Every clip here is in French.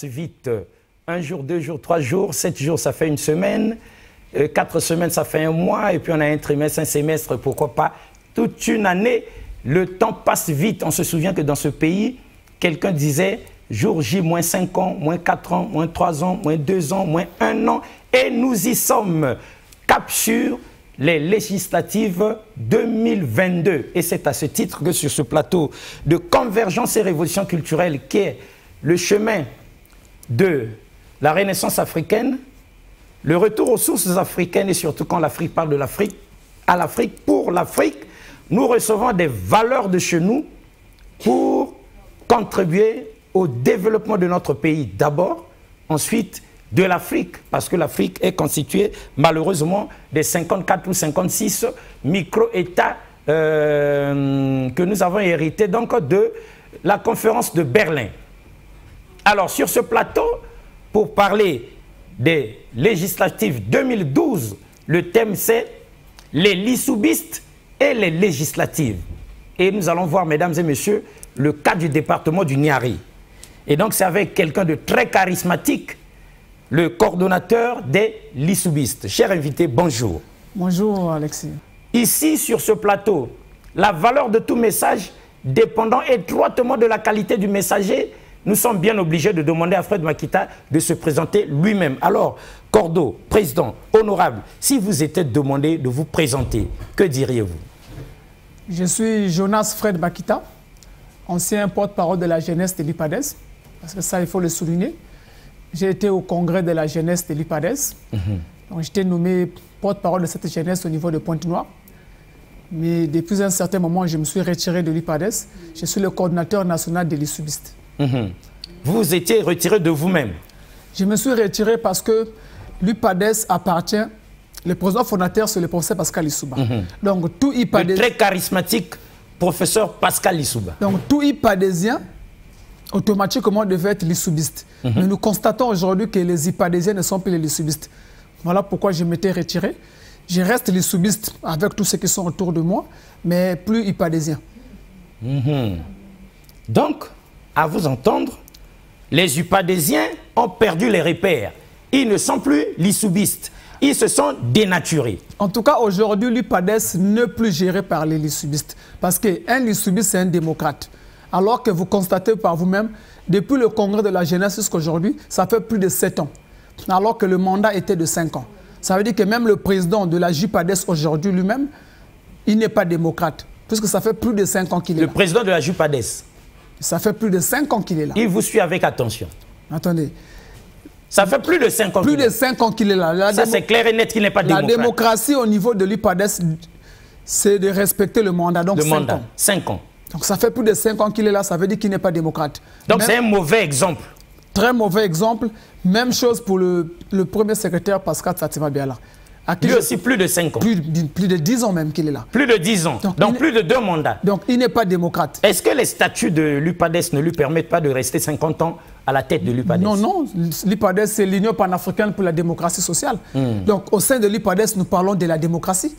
vite. 1 jour, 2 jours, 3 jours, 7 jours, ça fait une semaine. 4 semaines, ça fait un mois. Et puis on a un trimestre, un semestre, pourquoi pas toute une année. Le temps passe vite. On se souvient que dans ce pays, quelqu'un disait jour J, moins 5 ans, moins 4 ans, moins 3 ans, moins 2 ans, moins 1 an. Et nous y sommes. Cap sur les législatives 2022. Et c'est à ce titre que sur ce plateau de Convergence et Révolution culturelle, qui est le chemin de la Renaissance africaine, le retour aux sources africaines, et surtout quand l'Afrique parle de l'Afrique, à l'Afrique, pour l'Afrique, nous recevons des valeurs de chez nous pour contribuer au développement de notre pays d'abord, ensuite de l'Afrique, parce que l'Afrique est constituée malheureusement des 54 ou 56 micro-États que nous avons hérités donc de la conférence de Berlin. Alors sur ce plateau, pour parler des législatives 2012, le thème c'est les lissoubistes et les législatives. Et nous allons voir, mesdames et messieurs, le cas du département du Niari. Et donc c'est avec quelqu'un de très charismatique, le coordonnateur des lissoubistes. Cher invité, bonjour. Bonjour Alexis. Ici, sur ce plateau, la valeur de tout message dépendant étroitement de la qualité du messager, nous sommes bien obligés de demander à Fred Makita de se présenter lui-même. Alors, Cordo, président, honorable, si vous étiez demandé de vous présenter, que diriez-vous? Je suis Jonas Fred Makita, ancien porte-parole de la jeunesse de l'IPADES, parce que ça, il faut le souligner. J'ai été au congrès de la jeunesse de l'IPADES. Donc, j'étais nommé porte-parole de cette jeunesse au niveau de Pointe-Noire. Mais depuis un certain moment, je me suis retiré de l'IPADES. Je suis le coordinateur national des lissoubistes. Vous étiez retiré de vous-même? Je me suis retiré parce que l'IPADES appartient, le président fondateur, c'est le professeur Pascal Lissouba. Donc tout IPADES... Le très charismatique professeur Pascal Lissouba. Donc tout IPADESien, automatiquement, devait être lissoubiste. Mais nous constatons aujourd'hui que les IPADESiens ne sont plus les lissoubistes. Voilà pourquoi je m'étais retiré. Je reste lissoubiste avec tous ceux qui sont autour de moi, mais plus IPADESien. Donc, à vous entendre, les IPADESiens ont perdu les repères. Ils ne sont plus lissoubistes. Ils se sont dénaturés. En tout cas, aujourd'hui, l'IPADES n'est plus géré par les lissoubistes. Parce qu'un lissoubiste, c'est un démocrate. Alors que vous constatez par vous-même, depuis le congrès de la jeunesse jusqu'à aujourd'hui, ça fait plus de 7 ans. Alors que le mandat était de 5 ans. Ça veut dire que même le président de la JPADES aujourd'hui lui-même, il n'est pas démocrate. Puisque ça fait plus de 5 ans qu'il est là. Le président de la JPADES? Ça fait plus de 5 ans qu'il est là. Il vous suit avec attention. Attendez. Ça fait plus de 5 ans qu'il est là. Plus de 5 ans qu'il est là. Ça, c'est clair et net qu'il n'est pas démocrate. La démocratie au niveau de l'IPADES, c'est de respecter le mandat. Donc 5 ans. 5 ans. Donc ça fait plus de 5 ans qu'il est là, ça veut dire qu'il n'est pas démocrate. Donc c'est un mauvais exemple. Très mauvais exemple. Même chose pour le premier secrétaire Pascal Satima Biala. Lui aussi plus de 5 ans. Plus de 10 ans même qu'il est là. Plus de 10 ans. Donc plus de 2 mandats. Donc il n'est pas démocrate. Est-ce que les statuts de l'UPADES ne lui permettent pas de rester 50 ans à la tête de l'UPADES? Non, non. L'UPADES, c'est l'Union panafricaine pour la démocratie sociale. Donc au sein de l'UPADES, nous parlons de la démocratie.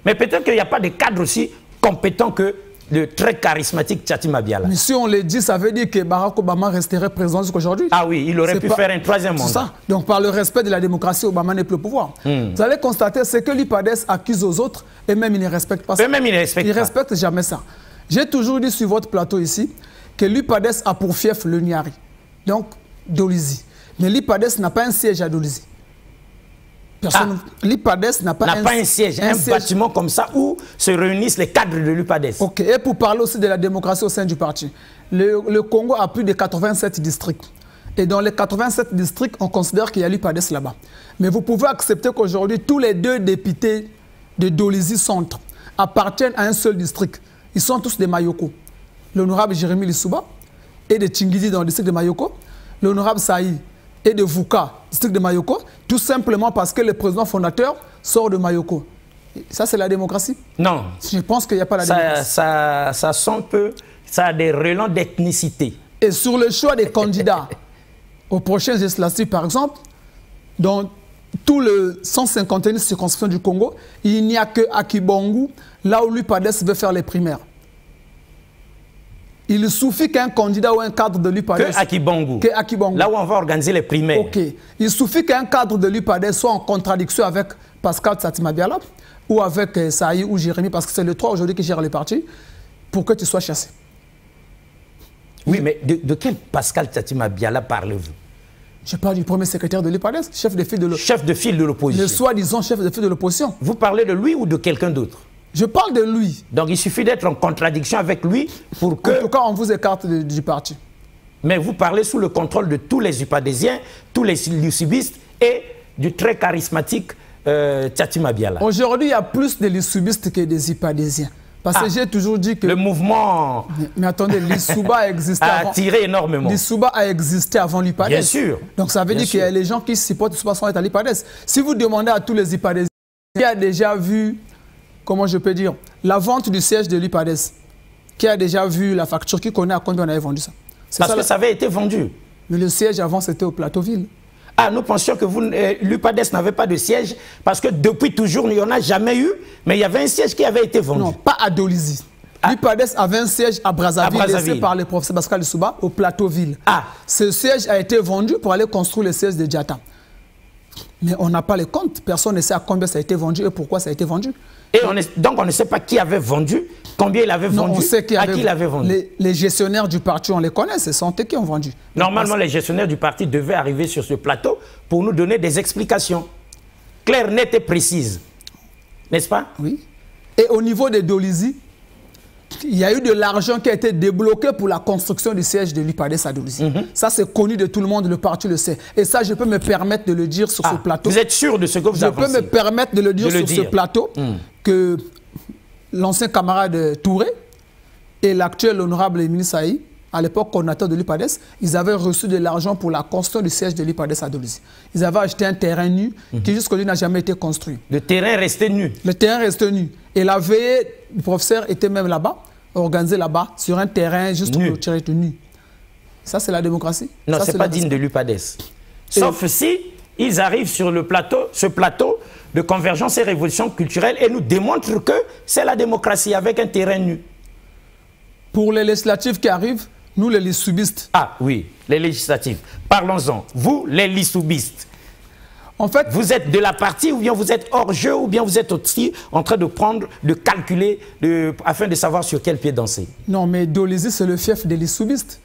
Mais peut-être qu'il n'y a pas de cadre aussi compétent que le très charismatique Satima Biala. Mais si on le dit, ça veut dire que Barack Obama resterait président jusqu'aujourd'hui. Ah oui, il aurait pu faire un 3e mandat. C'est ça. Donc par le respect de la démocratie, Obama n'est plus au pouvoir. Vous allez constater, c'est que l'IPADES accuse aux autres et même il ne respecte pas ça. Eux-mêmes, ils ne respectent pas. Ils ne respectent jamais ça. J'ai toujours dit sur votre plateau ici que l'IPADES a pour fief le Niari, donc Dolisie. Mais l'IPADES n'a pas un siège à Dolisie. L'IPADES n'a pas un siège, un bâtiment comme ça où se réunissent les cadres de l'IPADES. Ok, et pour parler aussi de la démocratie au sein du parti, le Congo a plus de 87 districts. Et dans les 87 districts, on considère qu'il y a l'IPADES là-bas. Mais vous pouvez accepter qu'aujourd'hui, tous les 2 députés de Dolisie Centre appartiennent à un seul district. Ils sont tous des Mayoko. L'honorable Jérémy Lissouba est de Tchingizi dans le district de Mayoko. L'honorable Saï et de Vuka, district de Mayoko, tout simplement parce que le président fondateur sort de Mayoko. Ça, c'est la démocratie? Non. Je pense qu'il n'y a pas la démocratie. Ça sent un peu, ça a des relents d'ethnicité. Et sur le choix des candidats aux prochaines législatives, par exemple, dans tout le 151 circonscriptions du Congo, il n'y a que Akibongu, là où l'UPADES veut faire les primaires. Il suffit qu'un candidat ou un cadre de l'UPADES... Que à Kibangou. Là où on va organiser les primaires. Ok. Il suffit qu'un cadre de l'UPADES soit en contradiction avec Pascal Tsatima Biala ou avec Saï ou Jérémy, parce que c'est le 3 aujourd'hui qui gère le parti, pour que tu sois chassé. Oui, mais de quel Pascal Tsatima Biala parlez-vous? Je parle du premier secrétaire de l'UPADES, chef de file de l'opposition. Le soi-disant chef de file de l'opposition. Vous parlez de lui ou de quelqu'un d'autre? Je parle de lui. Donc il suffit d'être en contradiction avec lui pour que... En tout cas, on vous écarte du parti. Mais vous parlez sous le contrôle de tous les UPADésiens, tous les lissubistes et du très charismatique Tsatima Biala. Aujourd'hui, il y a plus de lissubistes que des UPADésiens. Parce que j'ai toujours dit que... Le mouvement... Mais attendez, l'Issouba a existé avant... A attiré énormément. L'Issouba a existé avant l'UPADES. Bien sûr. Donc ça veut dire qu'il y a les gens qui supportent l'Issouba sans être à l'UPADES. Si vous demandez à tous les UPADésiens qui a déjà vu, comment je peux dire, la vente du siège de l'UPADES, qui a déjà vu la facture, qui connaît à combien on avait vendu ça? Parce que ça avait été vendu. Mais le siège avant, c'était au Plateauville. Ah, nous pensions que l'UPADES n'avait pas de siège parce que depuis toujours, il n'y en a jamais eu, mais il y avait un siège qui avait été vendu. Non, pas à Dolisie. L'UPADES avait un siège à Brazzaville, laissé par le professeur Pascal Lissouba au Plateauville. Ah. Ce siège a été vendu pour aller construire le siège de Diatta. Mais on n'a pas les comptes. Personne ne sait à combien ça a été vendu et pourquoi ça a été vendu. Et donc on ne sait pas qui avait vendu, combien il avait vendu, on sait à qui il avait vendu. Les gestionnaires du parti, on les connaît, ce sont eux qui ont vendu. Normalement, les gestionnaires du parti devaient arriver sur ce plateau pour nous donner des explications claires, nettes et précises. N'est-ce pas? Oui. Et au niveau de Dolisie, il y a eu de l'argent qui a été débloqué pour la construction du siège de l'UPADES à Dolisie. Ça, c'est connu de tout le monde, le parti le sait. Et ça, je peux me permettre de le dire sur ce plateau. Vous êtes sûr de ce que vous avancez? Je peux me permettre de le dire sur ce plateau que l'ancien camarade Touré et l'actuel honorable ministre Saï, à l'époque coordinateur de l'UPADES, ils avaient reçu de l'argent pour la construction du siège de l'UPADES à Dolisie. Ils avaient acheté un terrain nu qui jusqu'aujourd'hui n'a jamais été construit. Le terrain restait nu? Le terrain restait nu. Et la veillée, le professeur était même là-bas, organisé là-bas, sur un terrain juste clôturé nu. Ça, c'est la démocratie? Non, ce n'est pas digne de l'UPADES. Sauf si ils arrivent sur le plateau, ce plateau de convergence et révolution culturelle et nous démontrent que c'est la démocratie avec un terrain nu. Pour les législatives qui arrivent, nous, les lissoubistes. Ah oui, les législatives. Parlons-en. Vous, les lissoubistes. En fait, vous êtes de la partie ou bien vous êtes hors jeu ou bien vous êtes aussi en train de calculer afin de savoir sur quel pied danser. Non, mais Dolisie, c'est le fief des lissoubistes.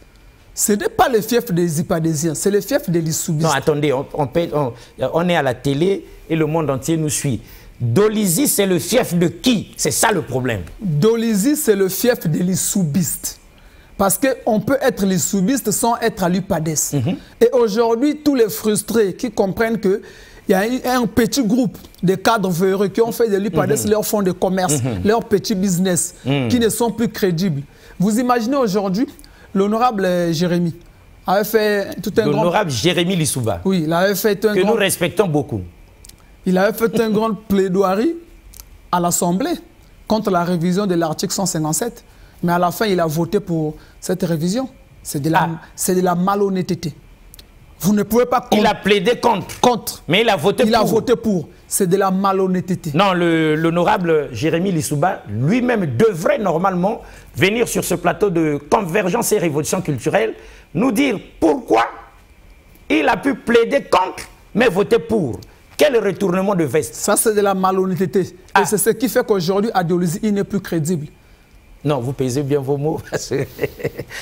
Ce n'est pas le fief des Ipadésiens, c'est le fief des lissoubistes. Non, attendez, on est à la télé et le monde entier nous suit. Dolisie, c'est le fief de qui? C'est ça le problème. Dolisie, c'est le fief des lissoubistes. Parce qu'on peut être lissoubiste sans être à l'UPADES. Et aujourd'hui, tous les frustrés qui comprennent qu'il y a un petit groupe de cadres véreux qui ont fait de l'UPADES leur fonds de commerce, leur petit business, qui ne sont plus crédibles. Vous imaginez aujourd'hui, l'honorable Jérémy avait fait tout un grand... L'honorable Jérémy Lissouba. Oui, il avait fait un que nous respectons beaucoup. Il avait fait un grand plaidoirie à l'Assemblée contre la révision de l'article 157. Mais à la fin, il a voté pour cette révision. C'est de la malhonnêteté. Vous ne pouvez pas... Il a plaidé contre. Mais il a voté pour. Il a voté pour. C'est de la malhonnêteté. Non, l'honorable Jérémy Lissouba lui-même devrait normalement venir sur ce plateau de convergence et révolution culturelle, nous dire pourquoi il a pu plaider contre, mais voter pour. Quel retournement de veste? Ça, c'est de la malhonnêteté. Et c'est ce qui fait qu'aujourd'hui, à Dolisie, il n'est plus crédible. Non, vous pesez bien vos mots. Parce que, vous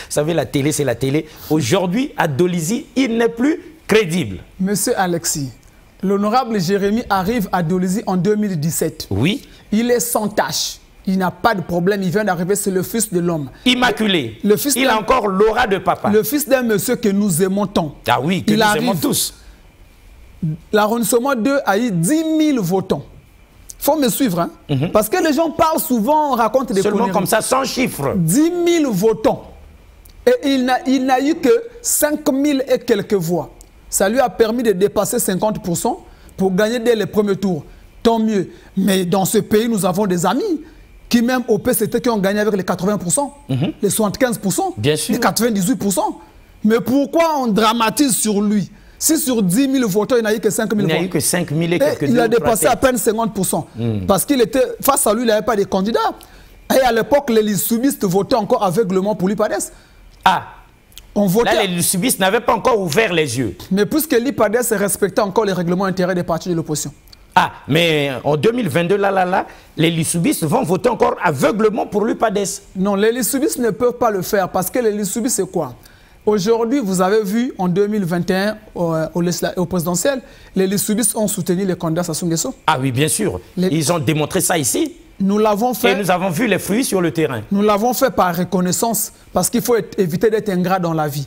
savez, la télé, c'est la télé. Aujourd'hui, à Dolisie, il n'est plus crédible. Monsieur Alexis, l'honorable Jérémy arrive à Dolisie en 2017. Oui. Il est sans tâche. Il n'a pas de problème. Il vient d'arriver. C'est le fils de l'homme. Immaculé. Il a encore l'aura de papa. Le fils d'un monsieur que nous aimons tant. Ah oui, que nous aimons tous. L'arrondissement 2 a eu 10 000 votants. Il faut me suivre, hein? Parce que les gens parlent souvent, racontent des seulement conneries. Comme ça, sans chiffres. 10 000 votants. Et il n'a eu que 5 000 et quelques voix. Ça lui a permis de dépasser 50% pour gagner dès les premiers tours. Tant mieux. Mais dans ce pays, nous avons des amis qui, même au PCT, qui ont gagné avec les 80%, les 75%, bien sûr, les 98%. Mais pourquoi on dramatise sur lui? Si sur 10 000 votants, il n'y a eu que 5 000 voix. Il n'y a eu que 5 000 et quelques. Il a dépassé à peine 50%. Parce qu'il était, face à lui, il n'avait pas de candidat. Et à l'époque, les Lissoubistes votaient encore aveuglement pour l'IPADES. Ah, on votait... là, les Lissoubistes n'avaient pas encore ouvert les yeux. Mais puisque l'IPADES respectait encore les règlements intérieurs des partis de l'opposition. Ah, mais en 2022, les Lissoubistes vont voter encore aveuglement pour l'IPADES. Non, les Lissoubistes ne peuvent pas le faire parce que les Lissoubistes, c'est quoi? Aujourd'hui, vous avez vu, en 2021, au présidentiel, les Lissoubistes ont soutenu les candidats Sassou Nguesso. Ah oui, bien sûr. Ils ont démontré ça ici. Nous l'avons fait. Et nous avons vu les fruits sur le terrain. Nous l'avons fait par reconnaissance, parce qu'il faut éviter d'être ingrat dans la vie.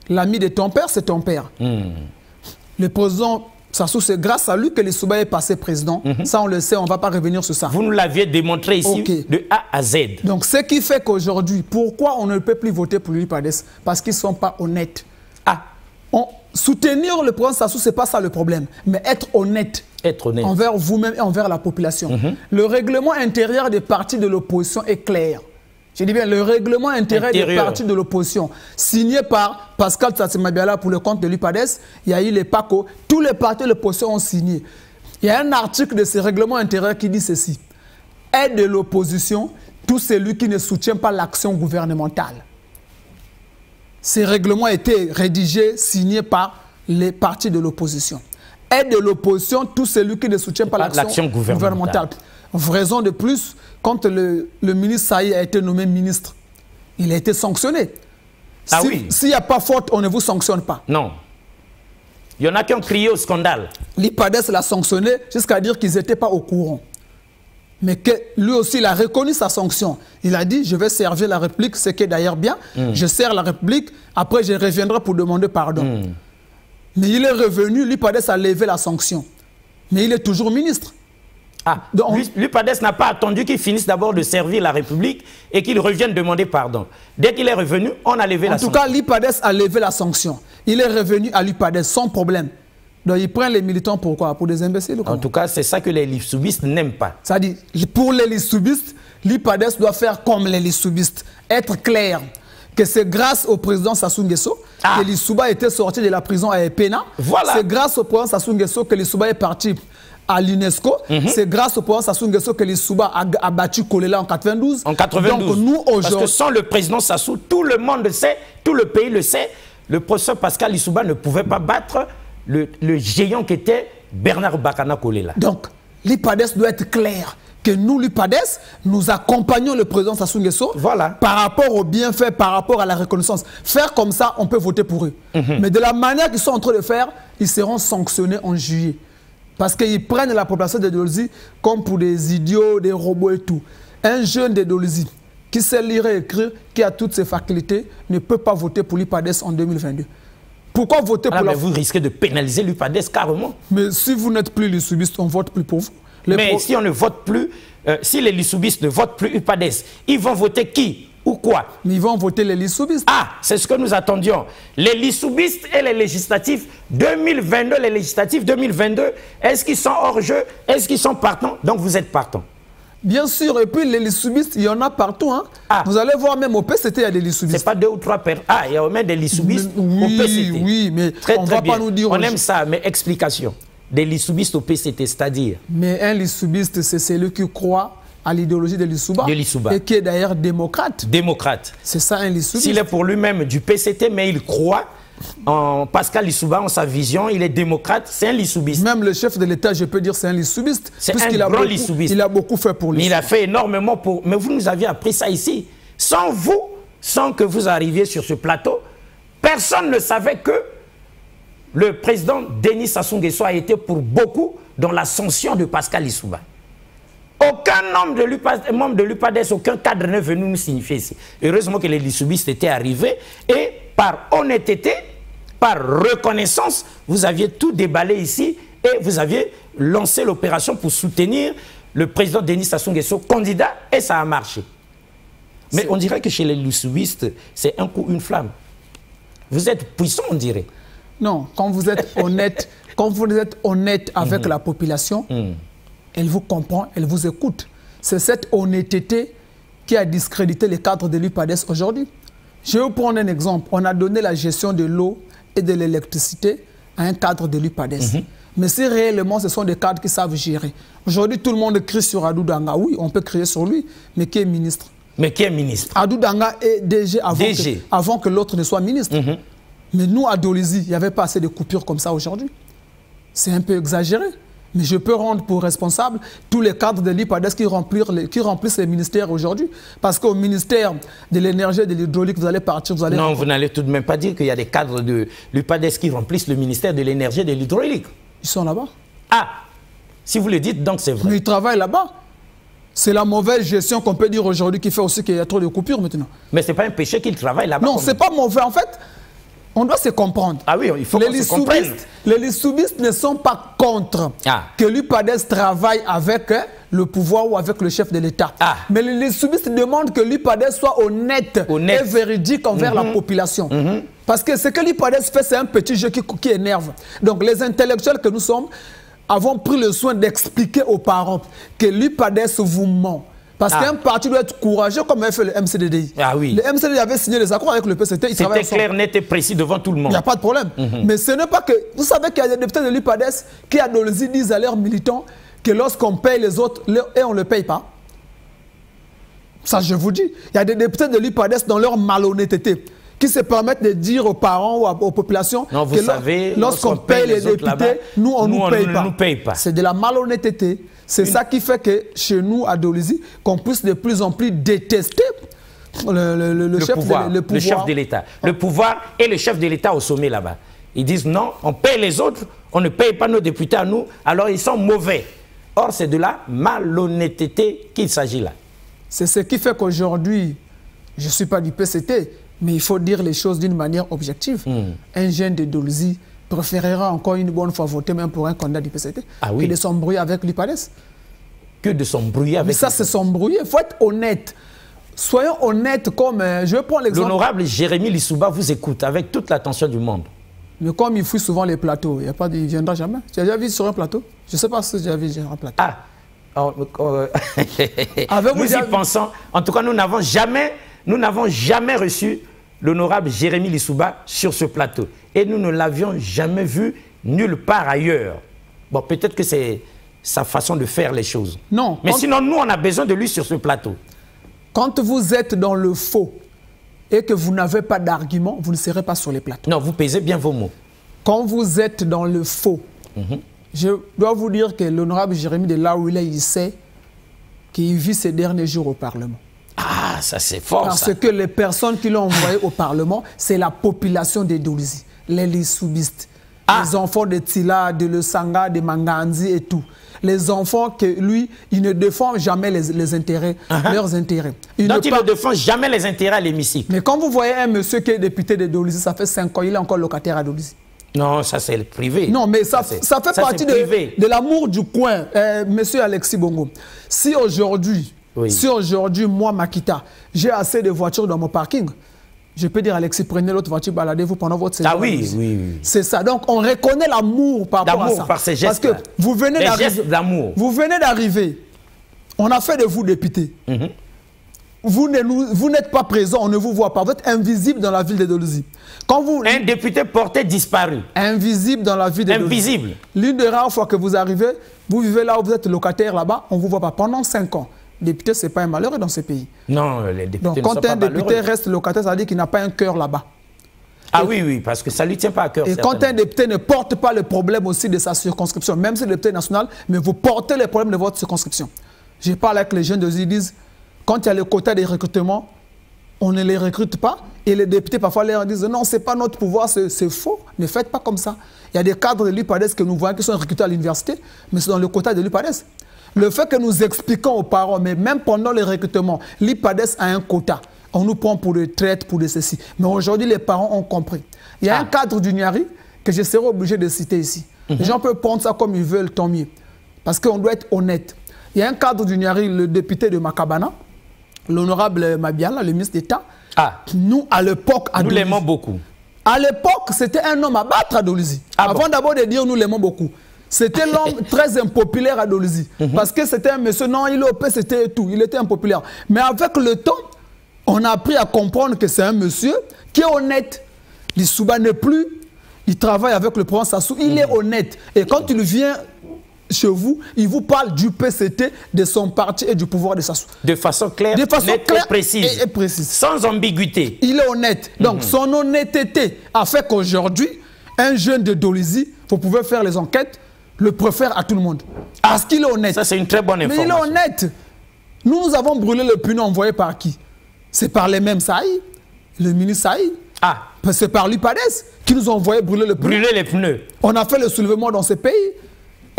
L'ami de ton père, c'est ton père. Le président Sassou, c'est grâce à lui que les Souba est passé président. Ça, on le sait, on ne va pas revenir sur ça. Vous nous l'aviez démontré ici, de A à Z. Donc, ce qui fait qu'aujourd'hui, pourquoi on ne peut plus voter pour l'IPADES? Parce qu'ils ne sont pas honnêtes. Ah. Soutenir le président Sassou, ce n'est pas ça le problème. Mais être honnête. Envers vous-même et envers la population. Le règlement intérieur des partis de l'opposition est clair. Je dis bien, le règlement intérieur des partis de l'opposition, signé par Pascal Tsatsi-Mabiala pour le compte de l'IPADES, il y a eu les PACO, tous les partis de l'opposition ont signé. Il y a un article de ce règlement intérieur qui dit ceci. Aide de l'opposition, tout celui qui ne soutient pas l'action gouvernementale. Ces règlements étaient rédigés, signés par les partis de l'opposition. Aide de l'opposition, tout celui qui ne soutient pas l'action gouvernementale. Raison de plus, quand le ministre Saï a été nommé ministre, il a été sanctionné. Ah oui. S'il n'y a pas faute, on ne vous sanctionne pas. Non. Il y en a qui ont crié au scandale. L'IPADES l'a sanctionné jusqu'à dire qu'ils n'étaient pas au courant. Mais que lui aussi, il a reconnu sa sanction. Il a dit, je vais servir la République, ce qui est d'ailleurs bien. Je sers la République, après je reviendrai pour demander pardon. Mais il est revenu, l'IPADES a levé la sanction. Mais il est toujours ministre. Ah, l'IPADES n'a pas attendu qu'il finisse d'abord de servir la République et qu'il revienne demander pardon. Dès qu'il est revenu, on a levé la sanction. En tout cas, l'IPADES a levé la sanction. Il est revenu à l'IPADES sans problème. Donc, il prend les militants pour quoi? Pour des imbéciles ou quoi? En tout cas, c'est ça que les Lissoubistes n'aiment pas. C'est-à-dire, pour les Lissoubistes, l'IPADES doit faire comme les Lissoubistes. Être clair que c'est grâce au président Sassou Nguesso que l'Issouba était sorti de la prison à Epena. Voilà. C'est grâce au président Sassou Nguesso que l'Issouba est parti à l'UNESCO. C'est grâce au président Sassou Nguesso que l'Issouba a battu Kolela en 92. En 92. Donc nous, aujourd'hui... Parce que sans le président Sassou, tout le monde le sait, tout le pays le sait, le professeur Pascal Lissouba ne pouvait pas battre le géant qui était Bernard Bakana Kolela. Donc, l'IPADES doit être clair que nous, l'IPADES, nous accompagnons le président Sassou Nguesso par rapport au bienfait, par rapport à la reconnaissance. Faire comme ça, on peut voter pour eux. Mais de la manière qu'ils sont en train de faire, ils seront sanctionnés en juillet. Parce qu'ils prennent la population de Dolisie comme pour des idiots, des robots et tout. Un jeune de Dolisie qui sait lire et écrire, qui a toutes ses facultés, ne peut pas voter pour l'IPADES en 2022. Pourquoi voter pour la... Vous risquez de pénaliser l'IPADES carrément. Mais si vous n'êtes plus Lissoubiste, on ne vote plus pour vous. Mais si on ne vote plus, si les Lissoubistes ne votent plus l'IPADES, ils vont voter qui ou quoi? Mais ils vont voter les Lissoubistes. Ah, c'est ce que nous attendions. Les Lissoubistes et les législatifs 2022, les législatifs 2022, est-ce qu'ils sont hors jeu? Est-ce qu'ils sont partants? Donc vous êtes partants. Bien sûr, et puis les Lissoubistes, il y en a partout. Hein. Vous allez voir même au PCT, il y a des Lissoubistes. C'est pas 2 ou 3 personnes. Ah, il y a même des Lissoubistes au PCT. Oui, mais on ne va pas nous dire... On aime ça, mais explication. Des Lissoubistes au PCT, c'est-à-dire... Mais un Lissoubiste, c'est celui qui croit à l'idéologie de l'Issouba. Et qui est d'ailleurs démocrate. Démocrate. C'est ça un Lissoubiste. S'il est pour lui-même du PCT, mais il croit en Pascal Lissouba, en sa vision, il est démocrate, c'est un Lissoubiste. Même le chef de l'État, je peux dire c'est un Lissoubiste. C'est un grand Lissoubiste. Il a beaucoup fait pour lui. Il a fait énormément pour... Mais vous nous aviez appris ça ici. Sans vous, sans que vous arriviez sur ce plateau, personne ne savait que le président Denis Sassou Nguesso a été pour beaucoup dans l'ascension de Pascal Lissouba. Aucun membre de l'UPADES, aucun cadre n'est venu nous signifier ici. Heureusement que les Lissoubistes étaient arrivés et par honnêteté, par reconnaissance, vous aviez tout déballé ici et vous aviez lancé l'opération pour soutenir le président Denis Sassou Nguesso, candidat, et ça a marché. Mais on dirait que chez les Lissoubistes, c'est un coup, une flamme. Vous êtes puissant, on dirait. Non, quand vous êtes honnête, avec la population, elle vous comprend, elle vous écoute. C'est cette honnêteté qui a discrédité les cadres de l'UPADES aujourd'hui. Je vais vous prendre un exemple. On a donné la gestion de l'eau et de l'électricité à un cadre de l'UPADES. Mais si réellement ce sont des cadres qui savent gérer. Aujourd'hui, tout le monde crie sur Adou Danga. Oui, on peut crier sur lui, mais qui est ministre? Mais qui est ministre? Adou Danga est DG avant que l'autre ne soit ministre. Mais nous, à Dolisie, il n'y avait pas assez de coupures comme ça aujourd'hui. C'est un peu exagéré. Mais je peux rendre pour responsable tous les cadres de l'IPADES qui remplissent les ministères aujourd'hui. Parce qu'au ministère de l'énergie et de l'hydraulique, vous allez partir, vous allez... Non, vous n'allez tout de même pas dire qu'il y a des cadres de l'IPADES qui remplissent le ministère de l'énergie et de l'hydraulique. Ils sont là-bas. Ah, si vous le dites, donc c'est vrai. Mais ils travaillent là-bas. C'est la mauvaise gestion qu'on peut dire aujourd'hui qui fait aussi qu'il y a trop de coupures maintenant. Mais ce n'est pas un péché qu'ils travaillent là-bas. Non, ce n'est pas mauvais. En fait, on doit se comprendre. Ah oui, il faut qu'on se comprenne. Les lissoubistes ne sont pas contre que l'UPADES travaille avec le pouvoir ou avec le chef de l'État. Mais les lissoubistes demandent que l'UPADES soit honnête et véridique envers la population. Parce que ce que l'UPADES fait, c'est un petit jeu qui énerve. Donc les intellectuels que nous sommes avons pris le soin d'expliquer aux parents que l'UPADES vous ment. Parce qu'un parti doit être courageux comme avait fait le MCDDI. Ah oui. Le MCDDI avait signé les accords avec le PCT. C'était clair, net et précis devant tout le monde. Il n'y a pas de problème. Mais ce n'est pas que... Vous savez qu'il y a des députés de l'UPADES qui, à Dolisie, disent à leurs militants que lorsqu'on paye les autres, et on ne le paye pas. Ça, je vous dis. Il y a des députés de l'UPADES dans leur malhonnêteté qui se permettent de dire aux parents ou aux populations que lorsqu'on paye les députés, nous, on ne nous paye pas. C'est de la malhonnêteté. C'est ça qui fait que chez nous, à Dolisie, qu'on puisse de plus en plus détester le chef de l'État. Le pouvoir et le chef de l'État au sommet là-bas. Ils disent non, on paye les autres, on ne paye pas nos députés à nous, alors ils sont mauvais. Or, c'est de la malhonnêteté qu'il s'agit là. C'est ce qui fait qu'aujourd'hui, je ne suis pas du PCT, mais il faut dire les choses d'une manière objective. Un jeune de Dolisie préférera encore une bonne fois voter même pour un candidat du PCT que de s'embrouiller avec l'UPADES. Que de s'embrouiller avec... Mais ça, c'est s'embrouiller. Il faut être honnête. Soyons honnêtes comme... je vais prendre l'exemple... L'honorable Jérémy Lissouba vous écoute avec toute l'attention du monde. Mais comme il fuit souvent les plateaux, il ne viendra jamais. Tu as déjà vu sur un plateau? Je ne sais pas si tu as déjà vu sur un plateau. Nous y pensons. En tout cas, nous n'avons jamais reçu l'honorable Jérémy Lissouba sur ce plateau. Et nous ne l'avions jamais vu nulle part ailleurs. Bon, peut-être que c'est sa façon de faire les choses. Non. Mais sinon, nous, on a besoin de lui sur ce plateau. Quand vous êtes dans le faux et que vous n'avez pas d'argument, vous ne serez pas sur les plateaux. Non, vous pesez bien vos mots. Quand vous êtes dans le faux, je dois vous dire que l'honorable Jérémy, de là où il est, il sait qu'il vit ses derniers jours au Parlement. Ah, ça c'est fort. Parce que les personnes qui l'ont envoyé au Parlement, c'est la population de Dolisie, les lissoubistes, les enfants de Tila, de Le Sanga, de Manganzi et tout. Les enfants que lui, il ne défend jamais les intérêts, leurs intérêts. Donc il ne défend jamais les intérêts à l'hémicycle. Mais quand vous voyez un monsieur qui est député de Dolisie, ça fait 5 ans, il est encore locataire à Dolisie. Non, ça c'est le privé. Non, mais ça fait partie de l'amour du coin. Monsieur Alexis Bongo, si aujourd'hui, moi, Makita, j'ai assez de voitures dans mon parking, je peux dire, Alexis, prenez l'autre voiture, baladez-vous pendant votre séjour. Ah oui, oui. C'est ça. Donc, on reconnaît l'amour par rapport à ça. Par ces gestes. Parce que vous venez d'arriver. Vous venez d'arriver. On a fait de vous député. Vous n'êtes pas présent, on ne vous voit pas. Vous êtes invisible dans la ville de Dolisie. Un député porté disparu. Invisible dans la ville de Dolisie. Invisible. L'une des rares fois que vous arrivez, vous vivez là où vous êtes locataire là-bas, on ne vous voit pas. Pendant 5 ans. Député, ce n'est pas un malheureux dans ce pays. Non, les députés ne sont pas malheureux. Donc, quand un député reste locataire, ça veut dire qu'il n'a pas un cœur là-bas. Ah oui, oui, parce que ça ne lui tient pas à cœur. Et quand un député ne porte pas le problème aussi de sa circonscription, même si le député est national, mais vous portez les problèmes de votre circonscription. Je parle avec les jeunes de ils disent, quand il y a le quota de recrutement, on ne les recrute pas. Et les députés, parfois, leur disent, non, ce n'est pas notre pouvoir, c'est faux. Ne faites pas comme ça. Il y a des cadres de l'UPADES que nous voyons qui sont recrutés à l'université, mais c'est dans le quota de l'UPADES. Le fait que nous expliquons aux parents, mais même pendant les recrutements, l'IPADES a un quota. On nous prend pour des traites, pour des ceci. Mais aujourd'hui, les parents ont compris. Il y a un cadre du Niari que je serai obligé de citer ici. Les gens peuvent prendre ça comme ils veulent, tant mieux. Parce qu'on doit être honnête. Il y a un cadre du Niari, le député de Makabana, l'honorable Mabiala, le ministre d'État. Nous, à l'époque, nous l'aimons beaucoup. À l'époque, c'était un homme à battre à Dolisie. Avant d'abord de dire nous l'aimons beaucoup. C'était l'homme très impopulaire à Dolisie. Parce que c'était un monsieur, non, il opé, c'était tout. Il était impopulaire. Mais avec le temps, on a appris à comprendre que c'est un monsieur qui est honnête. Lissouba n'est plus. il travaille avec le président Sassou, il est honnête. Et quand il vient chez vous, il vous parle du PCT, de son parti et du pouvoir de Sassou. De façon claire, de façon nette claire et précise. Et précise. Sans ambiguïté. Il est honnête. Donc, son honnêteté a fait qu'aujourd'hui, un jeune de Dolisie, vous pouvez faire les enquêtes, le préfère à tout le monde. Parce qu'il est honnête. Ça, c'est une très bonne information. Mais il est honnête. Nous avons brûlé le pneu envoyé par qui? C'est par les mêmes Saï, le ministre Saï. Ah. C'est par l'UPADES qui nous ont envoyé brûler le pneu. Brûler les pneus. On a fait le soulèvement dans ces pays.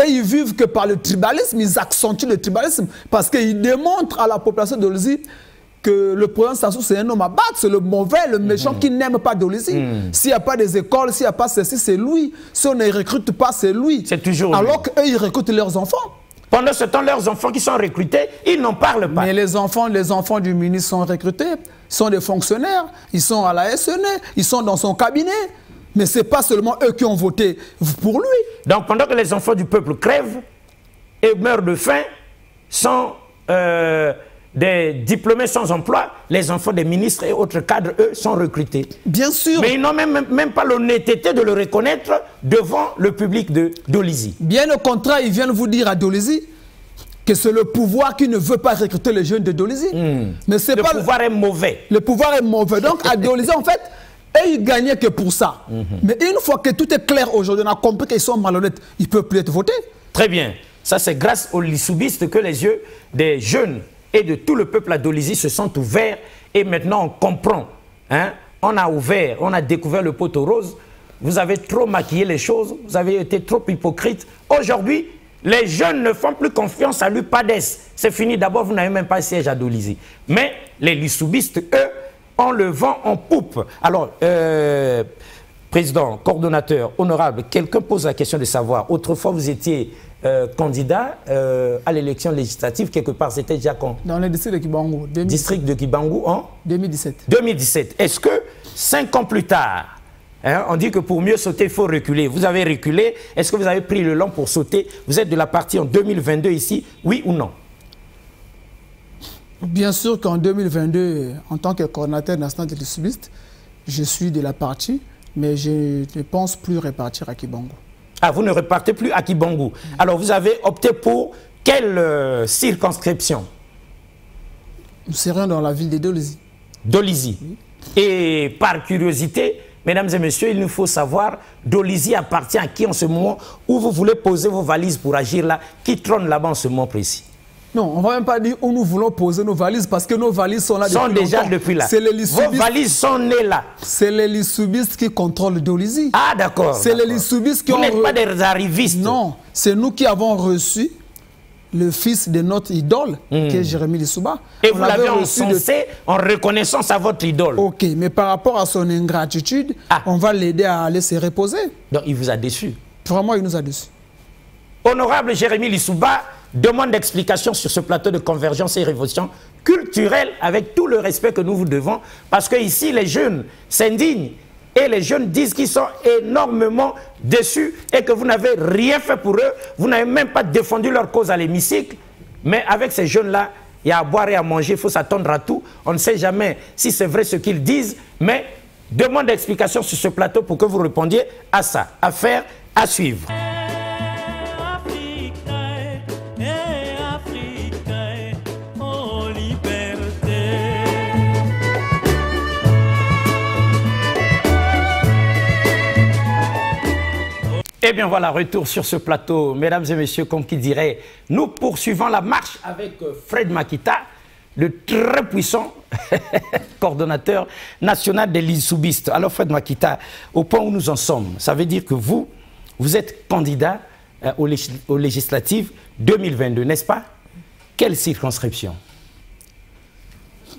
Et ils vivent que par le tribalisme, ils accentuent le tribalisme. Parce qu'ils démontrent à la population de Dolisie que le président Sassou, c'est un homme à battre, c'est le mauvais, le méchant qui n'aime pas Dolisie. S'il n'y a pas des écoles, s'il n'y a pas ceci, c'est lui. Si on ne recrute pas, c'est lui. C'est toujours alors qu'eux, ils recrutent leurs enfants. Pendant ce temps, leurs enfants qui sont recrutés, ils n'en parlent pas. Mais les enfants du ministre sont recrutés, sont des fonctionnaires, ils sont à la SNE, ils sont dans son cabinet. Mais ce n'est pas seulement eux qui ont voté pour lui. Donc pendant que les enfants du peuple crèvent et meurent de faim, sont des diplômés sans emploi, les enfants des ministres et autres cadres, eux, sont recrutés. Bien sûr. Mais ils n'ont même pas l'honnêteté de le reconnaître devant le public de Dolisie. Bien au contraire, ils viennent vous dire à Dolisie que c'est le pouvoir qui ne veut pas recruter les jeunes de Dolisie. Mais c'est pas le pouvoir est mauvais. Le pouvoir est mauvais. Donc à Dolisie, en fait, et ils gagnaient que pour ça. Mais une fois que tout est clair aujourd'hui, on a compris qu'ils sont malhonnêtes, ils ne peuvent plus être votés. Très bien. Ça, c'est grâce aux lissoubistes que les yeux des jeunes et de tout le peuple à Dolisie se sont ouverts. Et maintenant, on comprend. Hein? On a ouvert, on a découvert le poteau rose. Vous avez trop maquillé les choses. Vous avez été trop hypocrite. Aujourd'hui, les jeunes ne font plus confiance à l'UPADES. C'est fini. D'abord, vous n'avez même pas siège à Dolisie. Mais les lissoubistes, eux, on le vend en poupe. Alors, président, coordonnateur, honorable, quelqu'un pose la question de savoir. Autrefois, vous étiez candidat à l'élection législative, quelque part, c'était déjà quand? Dans le district de Kibangu. District de Kibangu en 2017. 2017. Est-ce que 5 ans plus tard, hein, on dit que pour mieux sauter, il faut reculer. Vous avez reculé. Est-ce que vous avez pris le long pour sauter? Vous êtes de la partie en 2022 ici, oui ou non? Bien sûr qu'en 2022, en tant que coordonnateur national des lissoubistes, je suis de la partie, mais je ne pense plus repartir à Kibangu. Ah, vous ne repartez plus à Kibangu. Alors, vous avez opté pour quelle circonscription? Nous serions dans la ville de Dolisie. Dolisie. Oui. Et par curiosité, mesdames et messieurs, il nous faut savoir, Dolisie appartient à qui en ce moment où vous voulez poser vos valises pour agir là? Qui trône là-bas en ce moment précis? Non, on ne va même pas dire où nous voulons poser nos valises parce que nos valises sont là depuis longtemps. Déjà depuis là. Vos valises sont nées là. C'est les lissoubistes qui contrôlent Dolisie. Ah d'accord. C'est les lissoubistes qui ont... Vous n'êtes pas des arrivistes. Non, c'est nous qui avons reçu le fils de notre idole, qui est Jérémy Lissouba. Et vous l'avez encensé en reconnaissance à votre idole. Ok, mais par rapport à son ingratitude, on va l'aider à aller se reposer. Donc il vous a déçu. Vraiment, il nous a déçus. Honorable Jérémy Lissouba demande d'explications sur ce plateau de convergence et révolution culturelle avec tout le respect que nous vous devons. Parce que ici, les jeunes s'indignent et les jeunes disent qu'ils sont énormément déçus et que vous n'avez rien fait pour eux. Vous n'avez même pas défendu leur cause à l'hémicycle. Mais avec ces jeunes-là, il y a à boire et à manger, il faut s'attendre à tout. On ne sait jamais si c'est vrai ce qu'ils disent, mais demande d'explications sur ce plateau pour que vous répondiez à ça. Affaire à suivre. Eh bien voilà, retour sur ce plateau. Mesdames et messieurs, comme qui dirait, nous poursuivons la marche avec Fred Makita, le très puissant coordonnateur national des lissoubistes. Alors Fred Makita, au point où nous en sommes, ça veut dire que vous êtes candidat aux législatives 2022, n'est-ce pas? Quelle circonscription?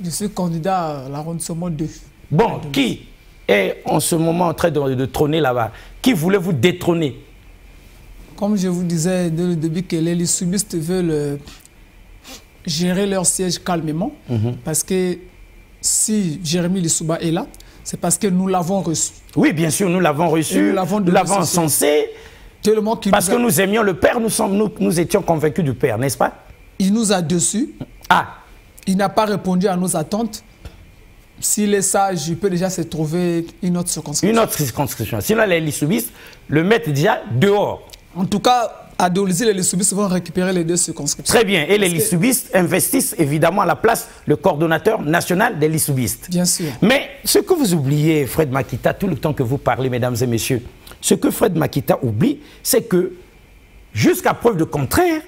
Je suis candidat à l'arrondissement 2. Bon, qui est en ce moment en train de trôner là-bas? Qui voulait vous détrôner? Comme je vous disais dès le début que les lissoubistes veulent gérer leur siège calmement, parce que si Jérémy Lissouba est là, c'est parce que nous l'avons reçu. Oui, bien sûr, nous l'avons reçu, nous l'avons encensé, parce que nous aimions le Père, nous étions convaincus du Père, n'est-ce pas? Il nous a déçus. Ah. Il n'a pas répondu à nos attentes. S'il est sage, il peut déjà se trouver une autre circonscription. Une autre circonscription. Sinon, les lissoubistes le mettent déjà dehors. En tout cas, à Dolisie, les lissoubistes vont récupérer les deux circonscriptions. Très bien. Et les lissoubistes investissent évidemment à la place le coordonnateur national des lissoubistes. Bien sûr. Mais ce que vous oubliez, Fred Makita, tout le temps que vous parlez, mesdames et messieurs, ce que Fred Makita oublie, c'est que, jusqu'à preuve de contraire,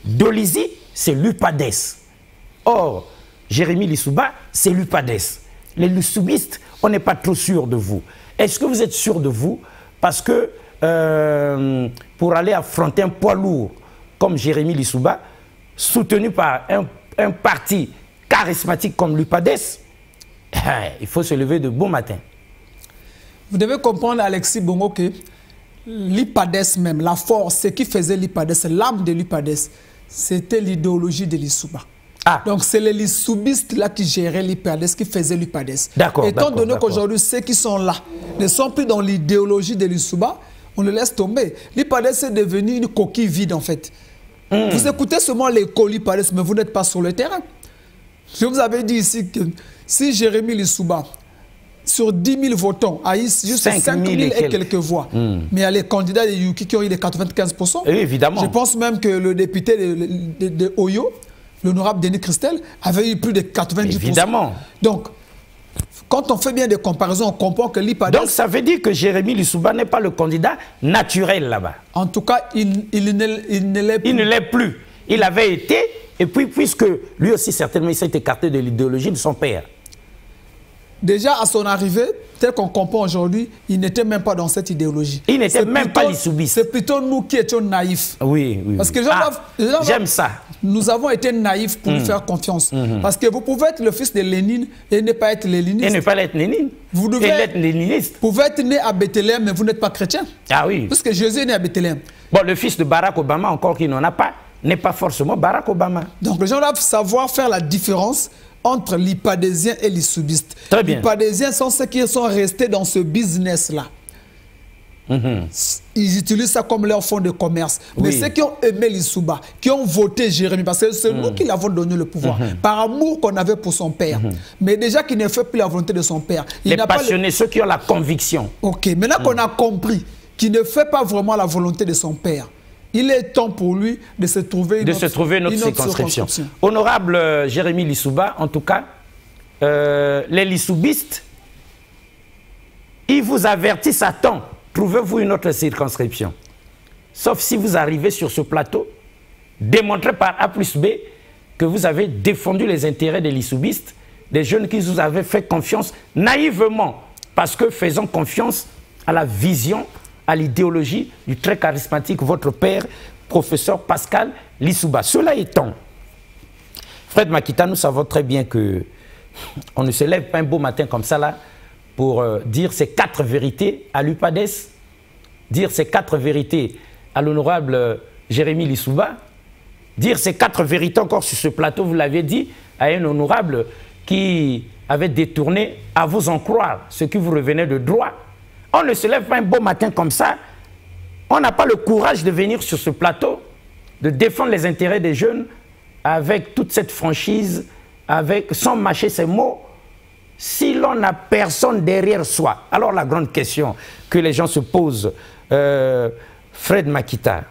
Dolisie, c'est l'UPADES. Or, Jérémy Lissouba, c'est l'UPADES. Les lissoubistes, on n'est pas trop sûr de vous. Est-ce que vous êtes sûr de vous? Parce que pour aller affronter un poids lourd comme Jérémy Lissouba, soutenu par un parti charismatique comme l'UPADES, il faut se lever de bon matin. Vous devez comprendre, Alexis Bongo, que l'UPADES même, la force, ce qui faisait l'UPADES, l'âme de l'UPADES, c'était l'idéologie de Lissouba. Ah. Donc c'est les lissoubistes là qui géraient l'UPADES, qui faisaient l'UPADES. D'accord. Étant donné qu'aujourd'hui, ceux qui sont là ne sont plus dans l'idéologie de Lissouba, on le laisse tomber. L'UPADES est devenu une coquille vide en fait. Vous écoutez seulement l'écho l'UPADES, mais vous n'êtes pas sur le terrain. Je vous avais dit ici que si Jérémy Lissouba, sur 10 000 votants, a eu juste 5 000 et quelques voix, mais il y a les candidats de Yuki qui ont eu les 95%. Et évidemment. Je pense même que le député de Oyo, l'honorable Denis Christel, avait eu plus de 90%. Évidemment. Donc, quand on fait bien des comparaisons, on comprend que l'IPADES... Donc, ça veut dire que Jérémy Lissouba n'est pas le candidat naturel là-bas. En tout cas, il ne l'est plus. Il ne l'est plus. Il avait été, et puis, puisque lui aussi, certainement, il s'est écarté de l'idéologie de son père. Déjà, à son arrivée, tel qu'on comprend aujourd'hui, il n'était même pas dans cette idéologie. Il n'était même pas lissoubiste. C'est plutôt nous qui étions naïfs. Oui, oui. Parce que j'aime ça. Nous avons été naïfs pour lui faire confiance. Parce que vous pouvez être le fils de Lénine et ne pas être léniniste. Et ne pas être Lénine. Vous devez être léniniste. Vous pouvez être né à Bethléem, mais vous n'êtes pas chrétien. Ah oui. Parce que Jésus est né à Bethléem. Bon, le fils de Barack Obama, encore qu'il n'en a pas, n'est pas forcément Barack Obama. Donc les gens doivent savoir faire la différence entre l'IPADESien et les soubistes. Très bien. Les IPADESiens sont ceux qui sont restés dans ce business-là. Ils utilisent ça comme leur fonds de commerce. Mais ceux qui ont aimé Lissouba, qui ont voté Jérémy, parce que c'est nous qui l'avons donné le pouvoir, par amour qu'on avait pour son père. Mais déjà qu'il ne fait plus la volonté de son père. Les passionnés, ceux qui ont la conviction. Ok, maintenant qu'on a compris qu'il ne fait pas vraiment la volonté de son père, il est temps pour lui de se trouver une autre circonscription. Honorable Jérémy Lissouba, en tout cas, les lissoubistes, ils vous avertissent à temps. Trouvez-vous une autre circonscription. Sauf si vous arrivez sur ce plateau, démontrez par A plus B que vous avez défendu les intérêts des lissoubistes, des jeunes qui vous avaient fait confiance naïvement, parce que faisant confiance à la vision, à l'idéologie du très charismatique, votre père, professeur Pascal Lissouba. Cela étant, Fred Makita, nous savons très bien que on ne se lève pas un beau matin comme ça là pour dire ces 4 vérités à l'UPADES, dire ces 4 vérités à l'honorable Jérémy Lissouba, dire ces 4 vérités encore sur ce plateau, vous l'aviez dit, à un honorable qui avait détourné, à vous en croire, ce qui vous revenait de droit. On ne se lève pas un beau matin comme ça. On n'a pas le courage de venir sur ce plateau, de défendre les intérêts des jeunes avec toute cette franchise, sans mâcher ses mots, si l'on n'a personne derrière soi. Alors la grande question que les gens se posent, Fred Makita,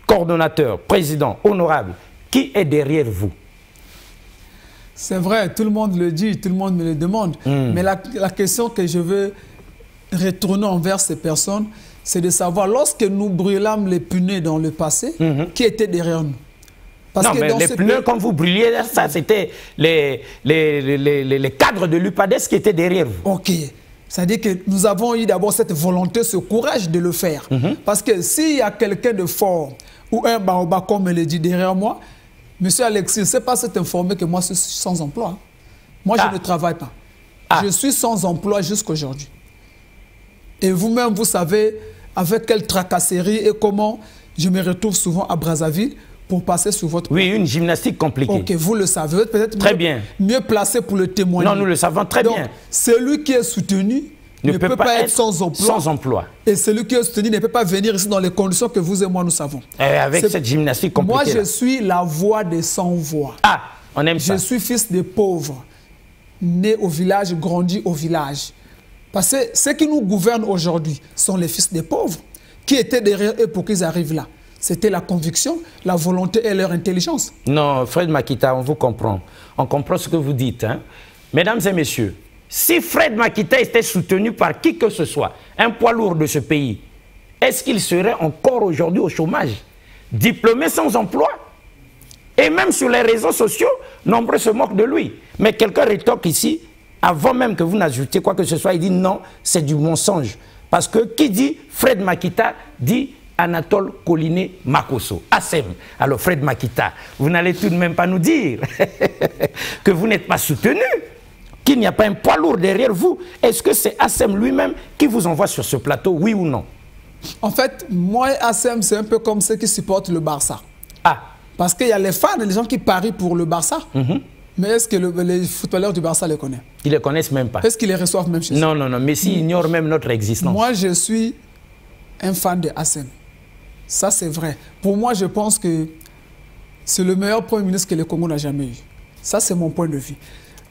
coordonnateur, président, honorable, qui est derrière vous? C'est vrai, tout le monde le dit, tout le monde me le demande. Mais la question que je veux retourner envers ces personnes, c'est de savoir, lorsque nous brûlâmes les pneus dans le passé, qui était derrière nous? Parce non, que mais les pneus, quand vous brûliez, ça, c'était les cadres de l'UPADES qui étaient derrière vous. Ok. C'est-à-dire que nous avons eu d'abord cette volonté, ce courage de le faire. Parce que s'il y a quelqu'un de fort, ou un baobab, comme me le dit derrière moi, Monsieur Alexis, ce n'est pas s'être informé que moi, je suis sans emploi. Moi, je ne travaille pas. Je suis sans emploi jusqu'aujourd'hui. Et vous-même, vous savez avec quelle tracasserie et comment je me retrouve souvent à Brazzaville pour passer sur votre... Oui, une gymnastique compliquée. Ok, vous le savez. Peut-être mieux placé pour le témoigner. Non, nous le savons très bien. Celui qui est soutenu ne peut pas être sans emploi. Et celui qui est soutenu ne peut pas venir ici dans les conditions que vous et moi, nous savons. Avec cette gymnastique compliquée. Moi, je suis la voix des sans-voix. Ah, on aime ça. Je suis fils de pauvres. né au village, grandi au village. Parce que ceux qui nous gouvernent aujourd'hui sont les fils des pauvres qui étaient derrière eux pour qu'ils arrivent là. C'était la conviction, la volonté et leur intelligence. Non, Fred Makita, on vous comprend. On comprend ce que vous dites. Hein. Mesdames et messieurs, si Fred Makita était soutenu par qui que ce soit, un poids lourd de ce pays, est-ce qu'il serait encore aujourd'hui au chômage, diplômé sans emploi? Et même sur les réseaux sociaux, nombreux se moquent de lui. Mais quelqu'un rétorque ici, avant même que vous n'ajoutiez quoi que ce soit, il dit non, c'est du mensonge. Parce que qui dit Fred Makita dit Anatole Coliné Makosso, ASEM. Alors Fred Makita, vous n'allez tout de même pas nous dire que vous n'êtes pas soutenu, qu'il n'y a pas un poids lourd derrière vous. Est-ce que c'est ASEM lui-même qui vous envoie sur ce plateau, oui ou non? En fait, moi et ASEM, c'est un peu comme ceux qui supportent le Barça. Ah. Parce qu'il y a les fans, les gens qui parient pour le Barça. Mais est-ce que les footballeurs du Barça les connaissent? Ils ne les connaissent même pas. Est-ce qu'ils les reçoivent même chez eux? Non, non, non. Messi ignore même notre existence. Moi, je suis un fan de ASEM. Ça, c'est vrai. Pour moi, je pense que c'est le meilleur Premier ministre que le Congo n'a jamais eu. Ça, c'est mon point de vue.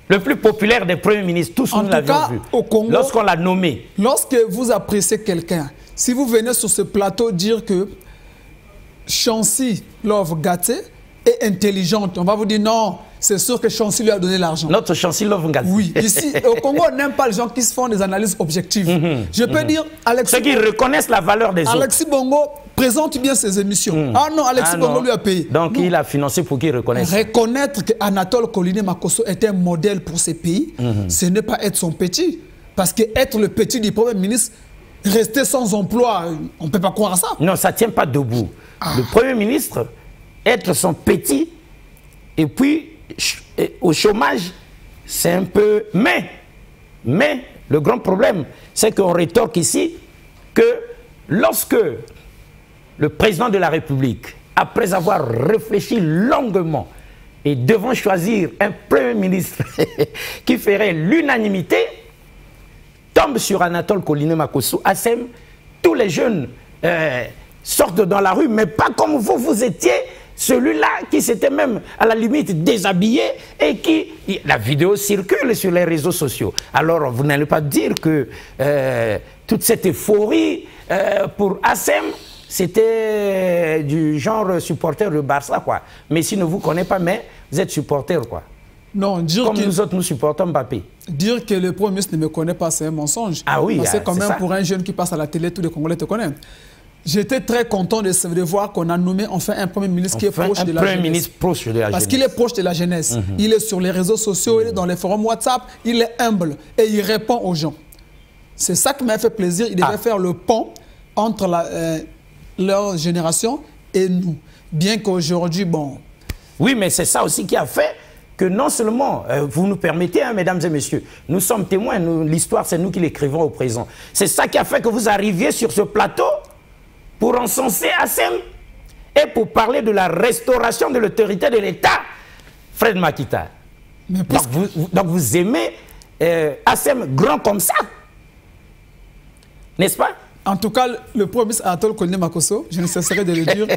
Le plus populaire des premiers ministres, tous nous l'avions vu. Au Congo, lorsqu'on l'a nommé. Lorsque vous appréciez quelqu'un, si vous venez sur ce plateau dire que Chancy Love Gaté est intelligente, on va vous dire non, c'est sûr que Chancy lui a donné l'argent. Notre Chancy Love Gaté. Oui, ici, au Congo, on n'aime pas les gens qui se font des analyses objectives. Je peux dire, Alexis... Ceux qui reconnaissent la valeur des autres. Alexis Bongo présente bien ses émissions. Ah non, Alexis Bongo lui a payé. Donc non. Il a financé pour qu'il reconnaisse. Reconnaître qu'Anatole Coliné Makosso est un modèle pour ces pays, ce n'est pas être son petit. Parce que être le petit du Premier ministre, rester sans emploi, on ne peut pas croire à ça. Non, ça ne tient pas debout. Le Premier ministre, être son petit, et puis au chômage, c'est un peu... Mais le grand problème, c'est qu'on rétorque ici que lorsque le président de la République, après avoir réfléchi longuement et devant choisir un Premier ministre qui ferait l'unanimité, tombe sur Anatole Coliné Makosso, ASEM, tous les jeunes sortent dans la rue, mais pas comme vous étiez, celui-là qui s'était même à la limite déshabillé et qui... La vidéo circule sur les réseaux sociaux. Alors vous n'allez pas dire que toute cette euphorie pour ASEM, c'était du genre supporter de Barça, quoi. Messi ne vous connaît pas, mais vous êtes supporter, quoi. Non, dire comme que, nous autres, nous supportons Mbappé. Dire que le Premier ministre ne me connaît pas, c'est un mensonge. Ah oui, parce que quand même, ça. Pour un jeune qui passe à la télé, tous les Congolais te connaissent. J'étais très content de voir qu'on a nommé enfin un Premier ministre qui est proche de la jeunesse. Parce qu'il est proche de la jeunesse. Il est sur les réseaux sociaux, il est dans les forums WhatsApp, il est humble et il répond aux gens. C'est ça qui m'a fait plaisir. Il devait faire le pont entre leur génération et nous. Bien qu'aujourd'hui, bon... Oui, mais c'est ça aussi qui a fait que non seulement, vous nous permettez, hein, mesdames et messieurs, nous sommes témoins, l'histoire c'est nous qui l'écrivons au présent. C'est ça qui a fait que vous arriviez sur ce plateau pour encenser ASEM et pour parler de la restauration de l'autorité de l'État. Fred Makita. Donc vous aimez ASEM grand comme ça, n'est-ce pas? En tout cas, le Premier ministre Anatole Coliné Makosso, je ne cesserai de le dire,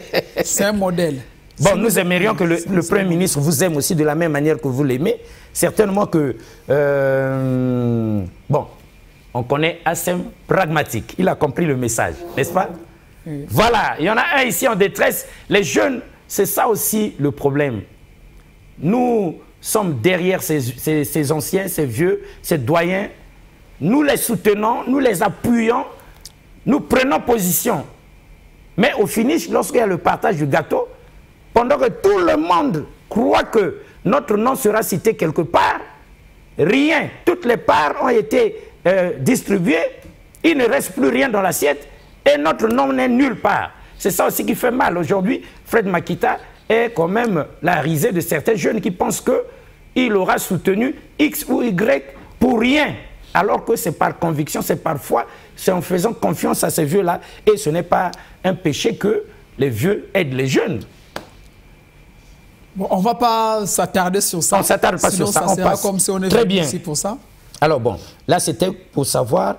c'est un modèle. Bon, nous aimerions que le Premier ministre vous aime aussi de la même manière que vous l'aimez. Certainement que... bon, on connaît ASEM pragmatique. Il a compris le message, n'est-ce pas? Oui. Voilà, il y en a un ici en détresse. Les jeunes, c'est ça aussi le problème. Nous sommes derrière ces anciens, ces vieux, ces doyens. Nous les soutenons, nous les appuyons, nous prenons position. Mais au finish, lorsqu'il y a le partage du gâteau, pendant que tout le monde croit que notre nom sera cité quelque part, rien, toutes les parts ont été distribuées, il ne reste plus rien dans l'assiette et notre nom n'est nulle part. C'est ça aussi qui fait mal. Aujourd'hui, Fred Makita est quand même la risée de certains jeunes qui pensent qu'il aura soutenu X ou Y pour rien. Alors que c'est par conviction, c'est par foi, c'est en faisant confiance à ces vieux-là. Et ce n'est pas un péché que les vieux aident les jeunes. Bon, on ne va pas s'attarder sur ça. On ne s'attarde pas sur ça. On passe. Comme si on est très bien ici pour ça. Alors bon, là c'était pour savoir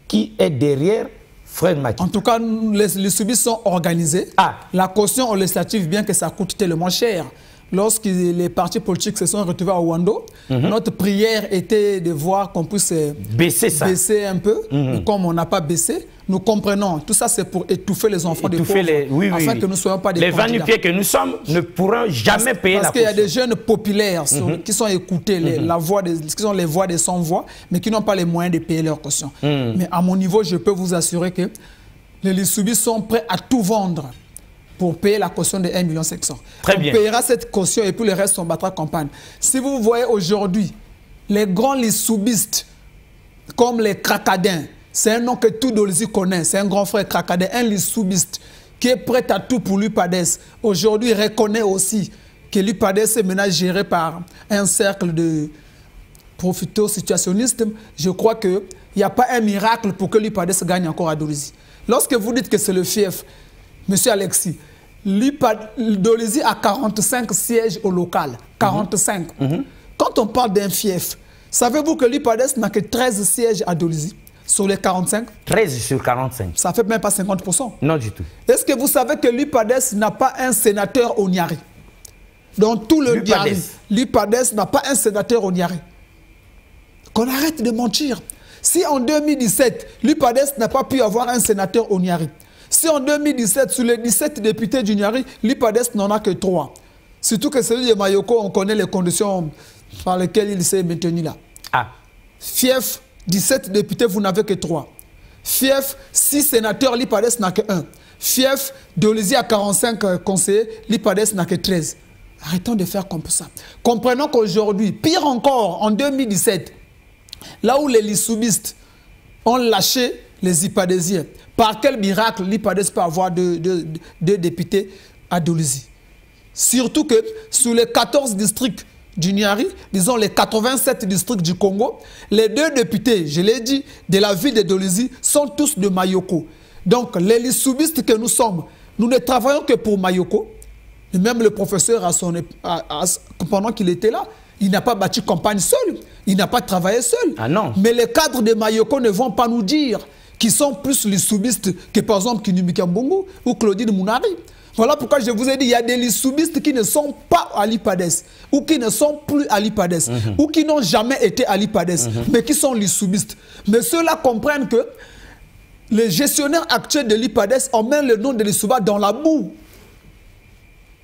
qui est derrière Fred Makita. En tout cas, les soubis sont organisés. Ah. La caution législative, bien que ça coûte tellement cher, lorsque les partis politiques se sont retrouvés à Ouando, notre prière était de voir qu'on puisse baisser un peu. Mais comme on n'a pas baissé, nous comprenons. Tout ça, c'est pour étouffer les enfants des pauvres, afin que nous ne soyons pas des les va-nu-pieds que nous sommes ne pourront jamais payer la caution. Parce qu'il y a des jeunes populaires qui sont écoutés, qui sont les voix des sans-voix, mais qui n'ont pas les moyens de payer leur caution. Mais à mon niveau, je peux vous assurer que les Lissoubi sont prêts à tout vendre pour payer la caution de 1,7 million. Très bien. On payera cette caution et puis le reste, on battra campagne. Si vous voyez aujourd'hui les grands Lissoubistes comme les Krakadins, c'est un nom que tout Dolzi connaît, c'est un grand frère Krakadin, un Lissoubiste qui est prêt à tout pour l'UPADES. Aujourd'hui, il reconnaît aussi que l'UPADES est maintenant géré par un cercle de profito-situationnistes. Je crois qu'il n'y a pas un miracle pour que l'UPADES gagne encore à Dolzi. Lorsque vous dites que c'est le fief, Monsieur Alexis, Dolzi a 45 sièges au local. 45. Quand on parle d'un fief, savez-vous que l'UPADES n'a que 13 sièges à Dolzi sur les 45? 13 sur 45. Ça ne fait même pas 50%. Non du tout. Est-ce que vous savez que l'UPADES n'a pas un sénateur au Niari? Dans tout le Niari, l'UPADES n'a pas un sénateur au Niari. Qu'on arrête de mentir. Si en 2017, l'UPADES n'a pas pu avoir un sénateur au Niari, si en 2017, sur les 17 députés du Niari, l'UPADES n'en a que 3. Surtout que celui de Mayoko, on connaît les conditions par lesquelles il s'est maintenu là. Ah. Fief, 17 députés, vous n'avez que 3. Fief, 6 sénateurs, l'UPADES n'a que 1. Fief, Dolzi a 45 conseillers, l'UPADES n'a que 13. Arrêtons de faire comme ça. Comprenons qu'aujourd'hui, pire encore, en 2017, là où les Lissoubistes ont lâché les Ipadésiens, par quel miracle l'IPADES peut avoir deux députés à Dolzi? Surtout que sur les 14 districts du Niari, disons les 87 districts du Congo, les 2 députés, je l'ai dit, de la ville de Dolzi sont tous de Mayoko. Donc les Lissoubistes que nous sommes, nous ne travaillons que pour Mayoko. Et même le professeur, pendant qu'il était là, il n'a pas bâti campagne seul, il n'a pas travaillé seul. Ah non. Mais les cadres de Mayoko ne vont pas nous dire qu'ils sont plus Lissoubistes que par exemple Kinumi Kambongo ou Claudine Mounari. Voilà pourquoi je vous ai dit, il y a des Lissoubistes qui ne sont pas à l'IPADES, ou qui ne sont plus à l'IPADES, ou qui n'ont jamais été à l'IPADES, mais qui sont Lissoubistes. Mais ceux-là comprennent que les gestionnaires actuels de l'IPADES emmènent le nom de Lissouba dans la boue.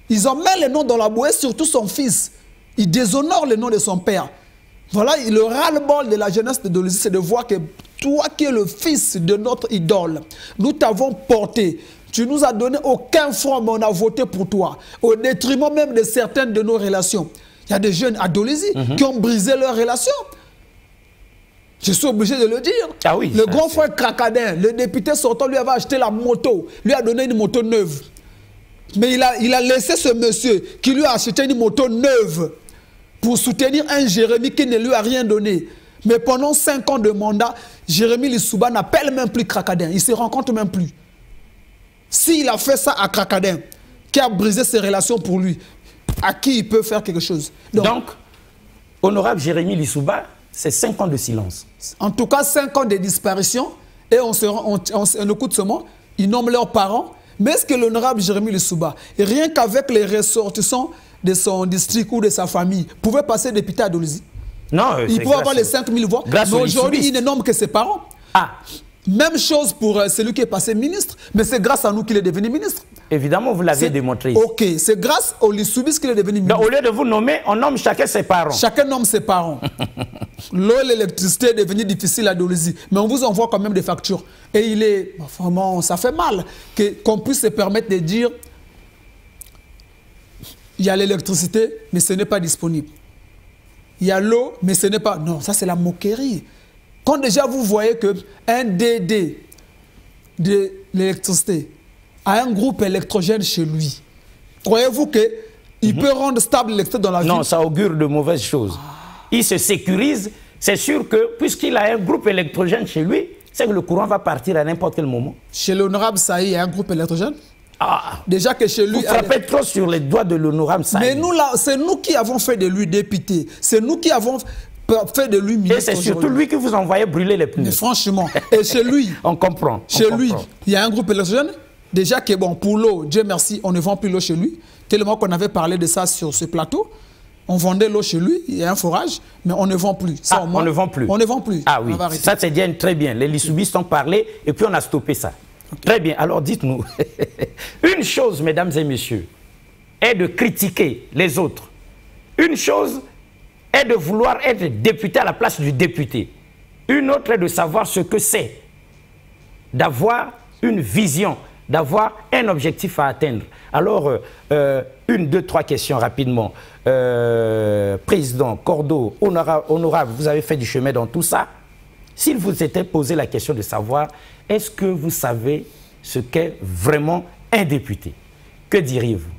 Ils emmènent le nom dans la boue, et surtout son fils. Ils déshonorent le nom de son père. Voilà, le ras-le-bol de la jeunesse de Dolzi, c'est de voir que toi qui es le fils de notre idole, nous t'avons porté. Tu nous as donné aucun franc, mais on a voté pour toi. Au détriment même de certaines de nos relations. Il y a des jeunes à Dolzi qui ont brisé leurs relations. Je suis obligé de le dire. Ah oui, le grand frère Krakadin, le député sortant, lui avait acheté la moto. Lui a donné une moto neuve. Mais il a laissé ce monsieur qui lui a acheté une moto neuve pour soutenir un Jérémy qui ne lui a rien donné. Mais pendant 5 ans de mandat, Jérémy Lissouba n'appelle même plus Krakadin. Il ne se rencontre même plus. S'il a fait ça à Krakadin, qui a brisé ses relations pour lui, à qui il peut faire quelque chose? Donc honorable Jérémy Lissouba, c'est 5 ans de silence. En tout cas, 5 ans de disparition. Et on écoute seulement, ils nomment leurs parents. Mais est-ce que l'honorable Jérémy Lissouba, rien qu'avec les ressortissants de son district ou de sa famille, pouvait passer député à Dolzi? Non, il pouvait avoir les 5000 voix. Mais aujourd'hui, il ne nomme que ses parents. Ah. Même chose pour celui qui est passé ministre, mais c'est grâce à nous qu'il est devenu ministre. Évidemment, vous l'avez démontré. Ok, c'est grâce aux Lissoubistes qu'il est devenu ministre. Donc, au lieu de vous nommer, on nomme chacun ses parents. Chacun nomme ses parents. L'eau et l'électricité est devenu difficile à Dolzi, mais on vous envoie quand même des factures. Et il est, vraiment, ça fait mal qu'on puisse se permettre de dire il y a l'électricité, mais ce n'est pas disponible. Il y a l'eau, mais ce n'est pas... Non, ça c'est la moquerie. Quand déjà vous voyez qu'un DD de l'électricité a un groupe électrogène chez lui, croyez-vous qu'il peut rendre stable l'électricité dans la ville? Non, ça augure de mauvaises choses. Il se sécurise. C'est sûr que puisqu'il a un groupe électrogène chez lui, c'est que le courant va partir à n'importe quel moment. Chez l'honorable Saï, il y a un groupe électrogène? Ah, déjà que chez lui... Vous frappez trop sur les doigts de l'honorable Saï. Mais nous, là, c'est nous qui avons fait de lui député. C'est nous qui avons fait de lui ministre. Et c'est surtout lui qui vous envoyait brûler les pneus. Mais franchement, et chez lui... On comprend. Chez lui, il y a un groupe électrogène? Déjà que, bon, pour l'eau, Dieu merci, on ne vend plus l'eau chez lui. Tellement qu'on avait parlé de ça sur ce plateau. On vendait l'eau chez lui, il y a un forage, mais on ne vend plus. Ça, au moins, on ne vend plus. On ne vend plus. Ah oui, ça c'est bien, très bien. Les lissoubistes ont parlé et puis on a stoppé ça. Okay. Très bien, alors dites-nous, une chose, mesdames et messieurs, est de critiquer les autres. Une chose est de vouloir être député à la place du député. Une autre est de savoir ce que c'est, d'avoir une vision, d'avoir un objectif à atteindre. Alors, une, deux, trois questions rapidement. Président Cordo, honorable, vous avez fait du chemin dans tout ça. S'il vous était posé la question de savoir, est-ce que vous savez ce qu'est vraiment un député? Que diriez-vous?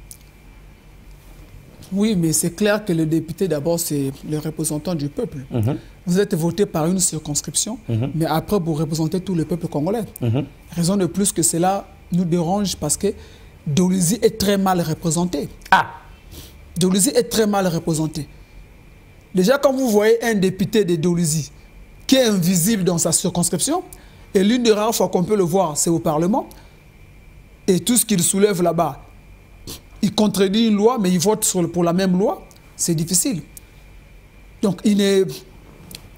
Oui, mais c'est clair que le député, d'abord, c'est le représentant du peuple. Vous êtes voté par une circonscription, mais après, vous représentez tout le peuple congolais. Raison de plus que cela nous dérange parce que Dolizy est très mal représenté. Ah! Dolizy est très mal représenté. Déjà, quand vous voyez un député de Dolizy qui est invisible dans sa circonscription, et l'une des rares fois qu'on peut le voir, c'est au Parlement, et tout ce qu'il soulève là-bas, il contredit une loi, mais il vote pour la même loi, c'est difficile. Donc, il ne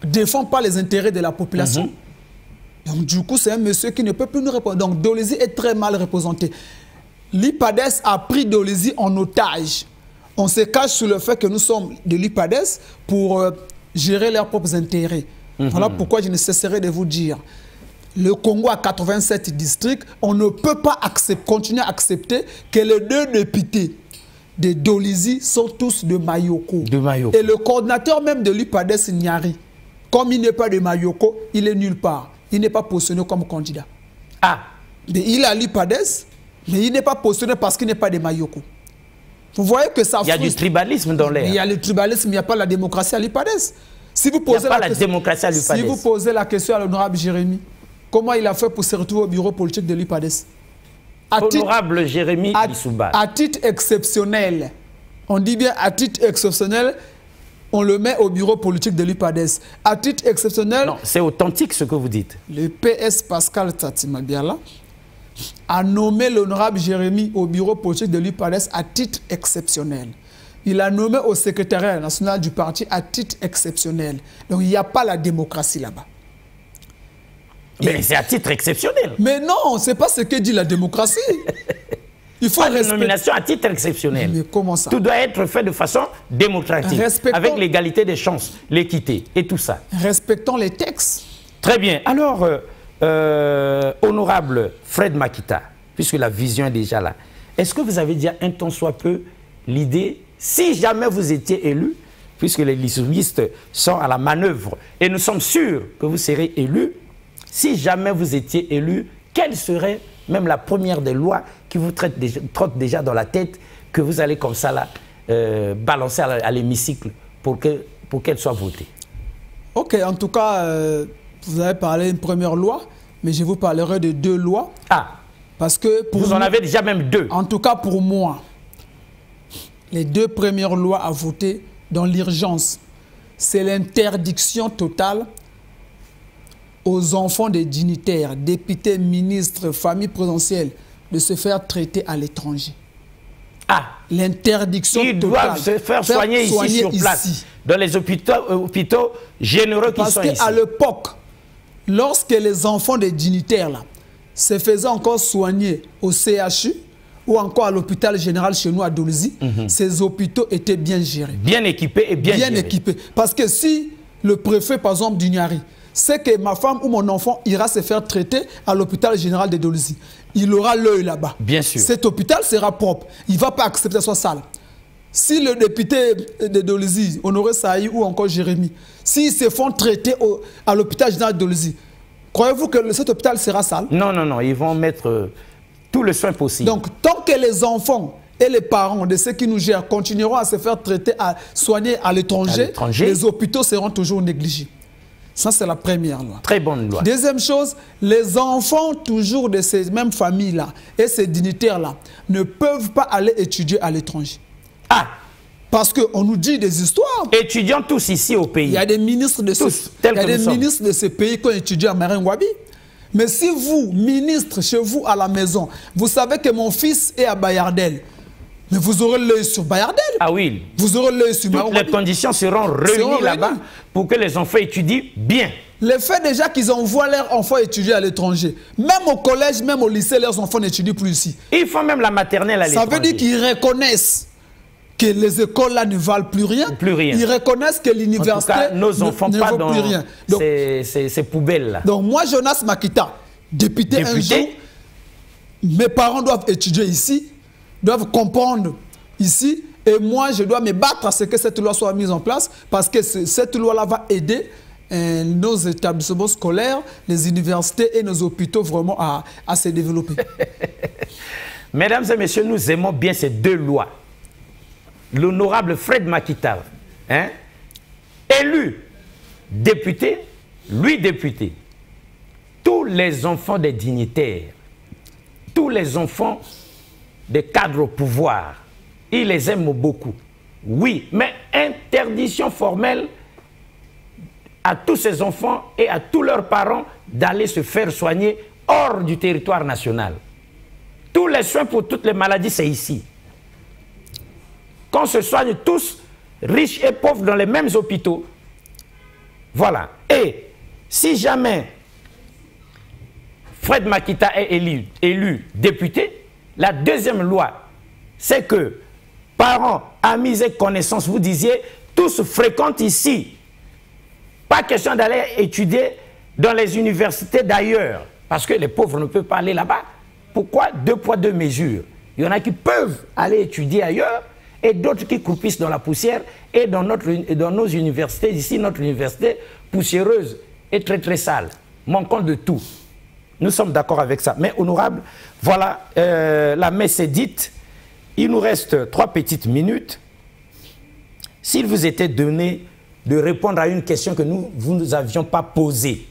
défend pas les intérêts de la population. Donc, du coup, c'est un monsieur qui ne peut plus nous répondre. Donc, Dolizy est très mal représenté. L'IPADES a pris Dolizy en otage. On se cache sous le fait que nous sommes de l'IPADES pour gérer leurs propres intérêts. Voilà pourquoi je ne cesserai de vous dire. Le Congo a 87 districts. On ne peut pas continuer à accepter que les deux députés de Dolizy sont tous de Mayoko. Et le coordinateur même de l'IPADES, Nyari, comme il n'est pas de Mayoko, il est nulle part. Il n'est pas positionné comme candidat. Ah. Mais il a l'IPADES, mais il n'est pas positionné parce qu'il n'est pas de Mayoko. Vous voyez que ça frustre. Il y a du tribalisme dans l'air. Il y a le tribalisme, il n'y a pas la démocratie à l'IPADES. Si vous posez si vous posez la question à l'honorable Jérémy, comment il a fait pour se retrouver au bureau politique de l'IPADES? Honorable Jérémy Bissouba. À titre exceptionnel, on dit bien à titre exceptionnel, on le met au bureau politique de l'IPADES. À titre exceptionnel... Non, c'est authentique ce que vous dites. Le PS Pascal Tatimabiala a nommé l'honorable Jérémy au bureau politique de l'IPADES à titre exceptionnel. Il a nommé au secrétariat national du parti à titre exceptionnel. Donc il n'y a pas la démocratie là-bas. Mais c'est à titre exceptionnel. Mais non, ce n'est pas ce que dit la démocratie. Il faut une nomination à titre exceptionnel. Mais comment ça? Tout doit être fait de façon démocratique, avec l'égalité des chances, l'équité et tout ça. Respectons les textes. Très bien. Alors, honorable Fred Makita, puisque la vision est déjà là, est-ce que vous avez déjà un tant soit peu l'idée, si jamais vous étiez élu, puisque les lissoubistes sont à la manœuvre, et nous sommes sûrs que vous serez élu, si jamais vous étiez élu, quelle serait même la première des lois qui vous trotte déjà dans la tête, que vous allez comme ça là, balancer à l'hémicycle pour qu'elle soit votée? Ok, en tout cas, vous avez parlé d'une première loi, mais je vous parlerai de deux lois. Ah, parce que pour vous en avez déjà même deux. En tout cas, pour moi, les deux premières lois à voter dans l'urgence, c'est l'interdiction totale aux enfants des dignitaires, députés, ministres, familles présidentielles, de se faire traiter à l'étranger. Ah, l'interdiction totale. Ils doivent se faire soigner ici sur place, dans les hôpitaux généreux qui sont ici. Parce qu'à l'époque, lorsque les enfants des dignitaires là, se faisaient encore soigner au CHU ou encore à l'hôpital général chez nous à Dolizy, ces hôpitaux étaient bien gérés. Bien équipés et bien gérés. Équipés. Parce que si le préfet, par exemple, du Nyari, c'est que ma femme ou mon enfant ira se faire traiter à l'hôpital général de Dolizy, il aura l'œil là-bas. Bien sûr. Cet hôpital sera propre. Il ne va pas accepter soit sale. Si le député de Dolizy, Honoré Saï ou encore Jérémy, s'ils se font traiter à l'hôpital général de Dolizy, croyez-vous que cet hôpital sera sale? Non, non, non. Ils vont mettre tout le soin possible. Donc, tant que les enfants et les parents de ceux qui nous gèrent continueront à se faire traiter, à soigner à l'étranger, les hôpitaux seront toujours négligés. Ça, c'est la première loi. Très bonne loi. Deuxième chose, les enfants toujours de ces mêmes familles-là et ces dignitaires-là ne peuvent pas aller étudier à l'étranger. Ah! Parce qu'on nous dit des histoires. Étudiants tous ici au pays. Il y a des ministres de, ministres de ces pays qui ont étudié à Maringouabi. Mais si vous, ministre, chez vous à la maison, vous savez que mon fils est à Bayardel, mais vous aurez l'œil sur Bayardel. Ah oui. Vous aurez l'œil sur Toutes les conditions seront réunies là-bas pour que les enfants étudient bien. Le fait déjà qu'ils envoient leurs enfants étudier à l'étranger, même au collège, même au lycée, leurs enfants n'étudient plus ici. Ils font même la maternelle à l'étranger. Ça veut dire qu'ils reconnaissent que les écoles là ne valent plus rien. Plus rien. Ils reconnaissent que l'université nos enfants ne vaut plus rien. Donc, ces poubelles-là. Donc moi, Jonas Makita, député un jour, mes parents doivent étudier ici, doivent comprendre ici, et moi, je dois me battre à ce que cette loi soit mise en place, parce que cette loi-là va aider nos établissements scolaires, les universités et nos hôpitaux vraiment à se développer. Mesdames et messieurs, nous aimons bien ces deux lois. L'honorable Fred Makita, hein, élu député, lui député, tous les enfants des dignitaires, tous les enfants des cadres au pouvoir, il les aime beaucoup. Oui, mais interdiction formelle à tous ces enfants et à tous leurs parents d'aller se faire soigner hors du territoire national. Tous les soins pour toutes les maladies, c'est ici. Qu'on se soigne tous, riches et pauvres, dans les mêmes hôpitaux. Voilà. Et si jamais Fred Makita est élu député, la deuxième loi, c'est que parents, amis et connaissances, vous disiez, tous fréquentent ici. Pas question d'aller étudier dans les universités d'ailleurs, parce que les pauvres ne peuvent pas aller là-bas. Pourquoi deux poids, deux mesures? Il y en a qui peuvent aller étudier ailleurs et d'autres qui croupissent dans la poussière et dans nos universités, ici notre université poussiéreuse et très très sale, manquant de tout. Nous sommes d'accord avec ça. Mais honorable, voilà, la messe est dite. Il nous reste 3 petites minutes. S'il vous était donné de répondre à une question que vous ne nous avions pas posée,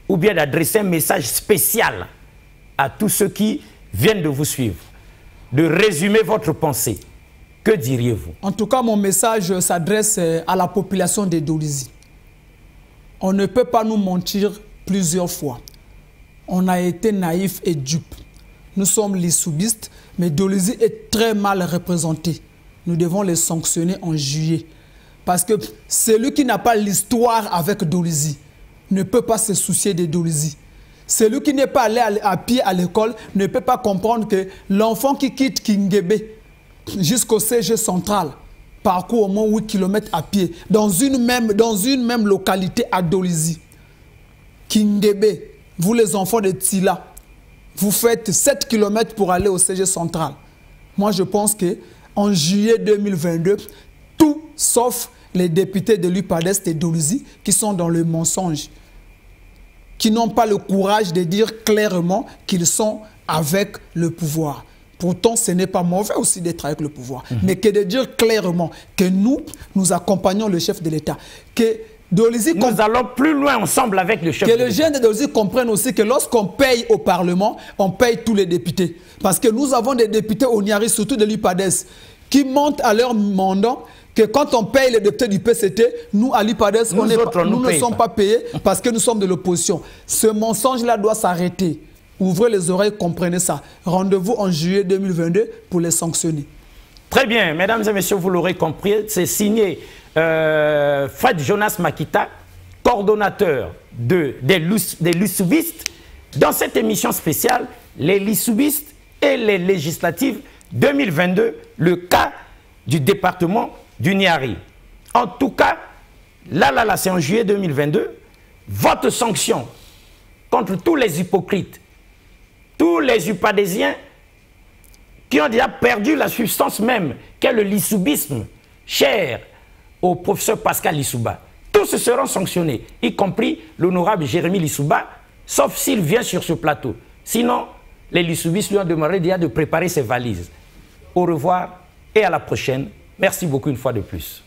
ou bien d'adresser un message spécial à tous ceux qui viennent de vous suivre, de résumer votre pensée, que diriez-vous? En tout cas, mon message s'adresse à la population de Dolisie. On ne peut pas nous mentir plusieurs fois. On a été naïfs et dupes. Nous sommes les soubistes, mais Dolisie est très mal représenté. Nous devons les sanctionner en juillet. Parce que celui qui n'a pas l'histoire avec Dolisie ne peut pas se soucier de Dolisie. Celui qui n'est pas allé à pied à l'école ne peut pas comprendre que l'enfant qui quitte Kingebe jusqu'au CG central parcourt au moins 8 km à pied dans une même localité à Dolisie. Kingebe, vous les enfants de Tila, vous faites 7 km pour aller au CG central. Moi, je pense qu'en juillet 2022, tout sauf les députés de l'UPADES et Dolisie qui sont dans le mensonge, qui n'ont pas le courage de dire clairement qu'ils sont avec le pouvoir. Pourtant, ce n'est pas mauvais aussi d'être avec le pouvoir, mais que de dire clairement que nous accompagnons le chef de l'État, que Dolisie... Nous allons plus loin ensemble avec le chef de l'État. Que les jeunes de Dolisie comprennent aussi que lorsqu'on paye au Parlement, on paye tous les députés. Parce que nous avons des députés au Niari, surtout de l'UPADES, qui montent à leur mandat que quand on paye les députés du PCT, nous, à l'UPADES, nous ne sommes pas payés parce que nous sommes de l'opposition. Ce mensonge-là doit s'arrêter. Ouvrez les oreilles, comprenez ça. Rendez-vous en juillet 2022 pour les sanctionner. Très bien, mesdames et messieurs, vous l'aurez compris, c'est signé Fred Jonas Makita, coordonnateur des Lissoubistes, dans cette émission spéciale, les Lissoubistes et les législatives 2022, le cas du département du Niari. En tout cas, là, c'est en juillet 2022, votre sanction contre tous les hypocrites, tous les upadésiens qui ont déjà perdu la substance même qu'est le lissoubisme, cher au professeur Pascal Lissouba. Tous seront sanctionnés, y compris l'honorable Jérémy Lissouba, sauf s'il vient sur ce plateau. Sinon, les lissoubistes lui ont demandé déjà de préparer ses valises. Au revoir et à la prochaine. Merci beaucoup une fois de plus.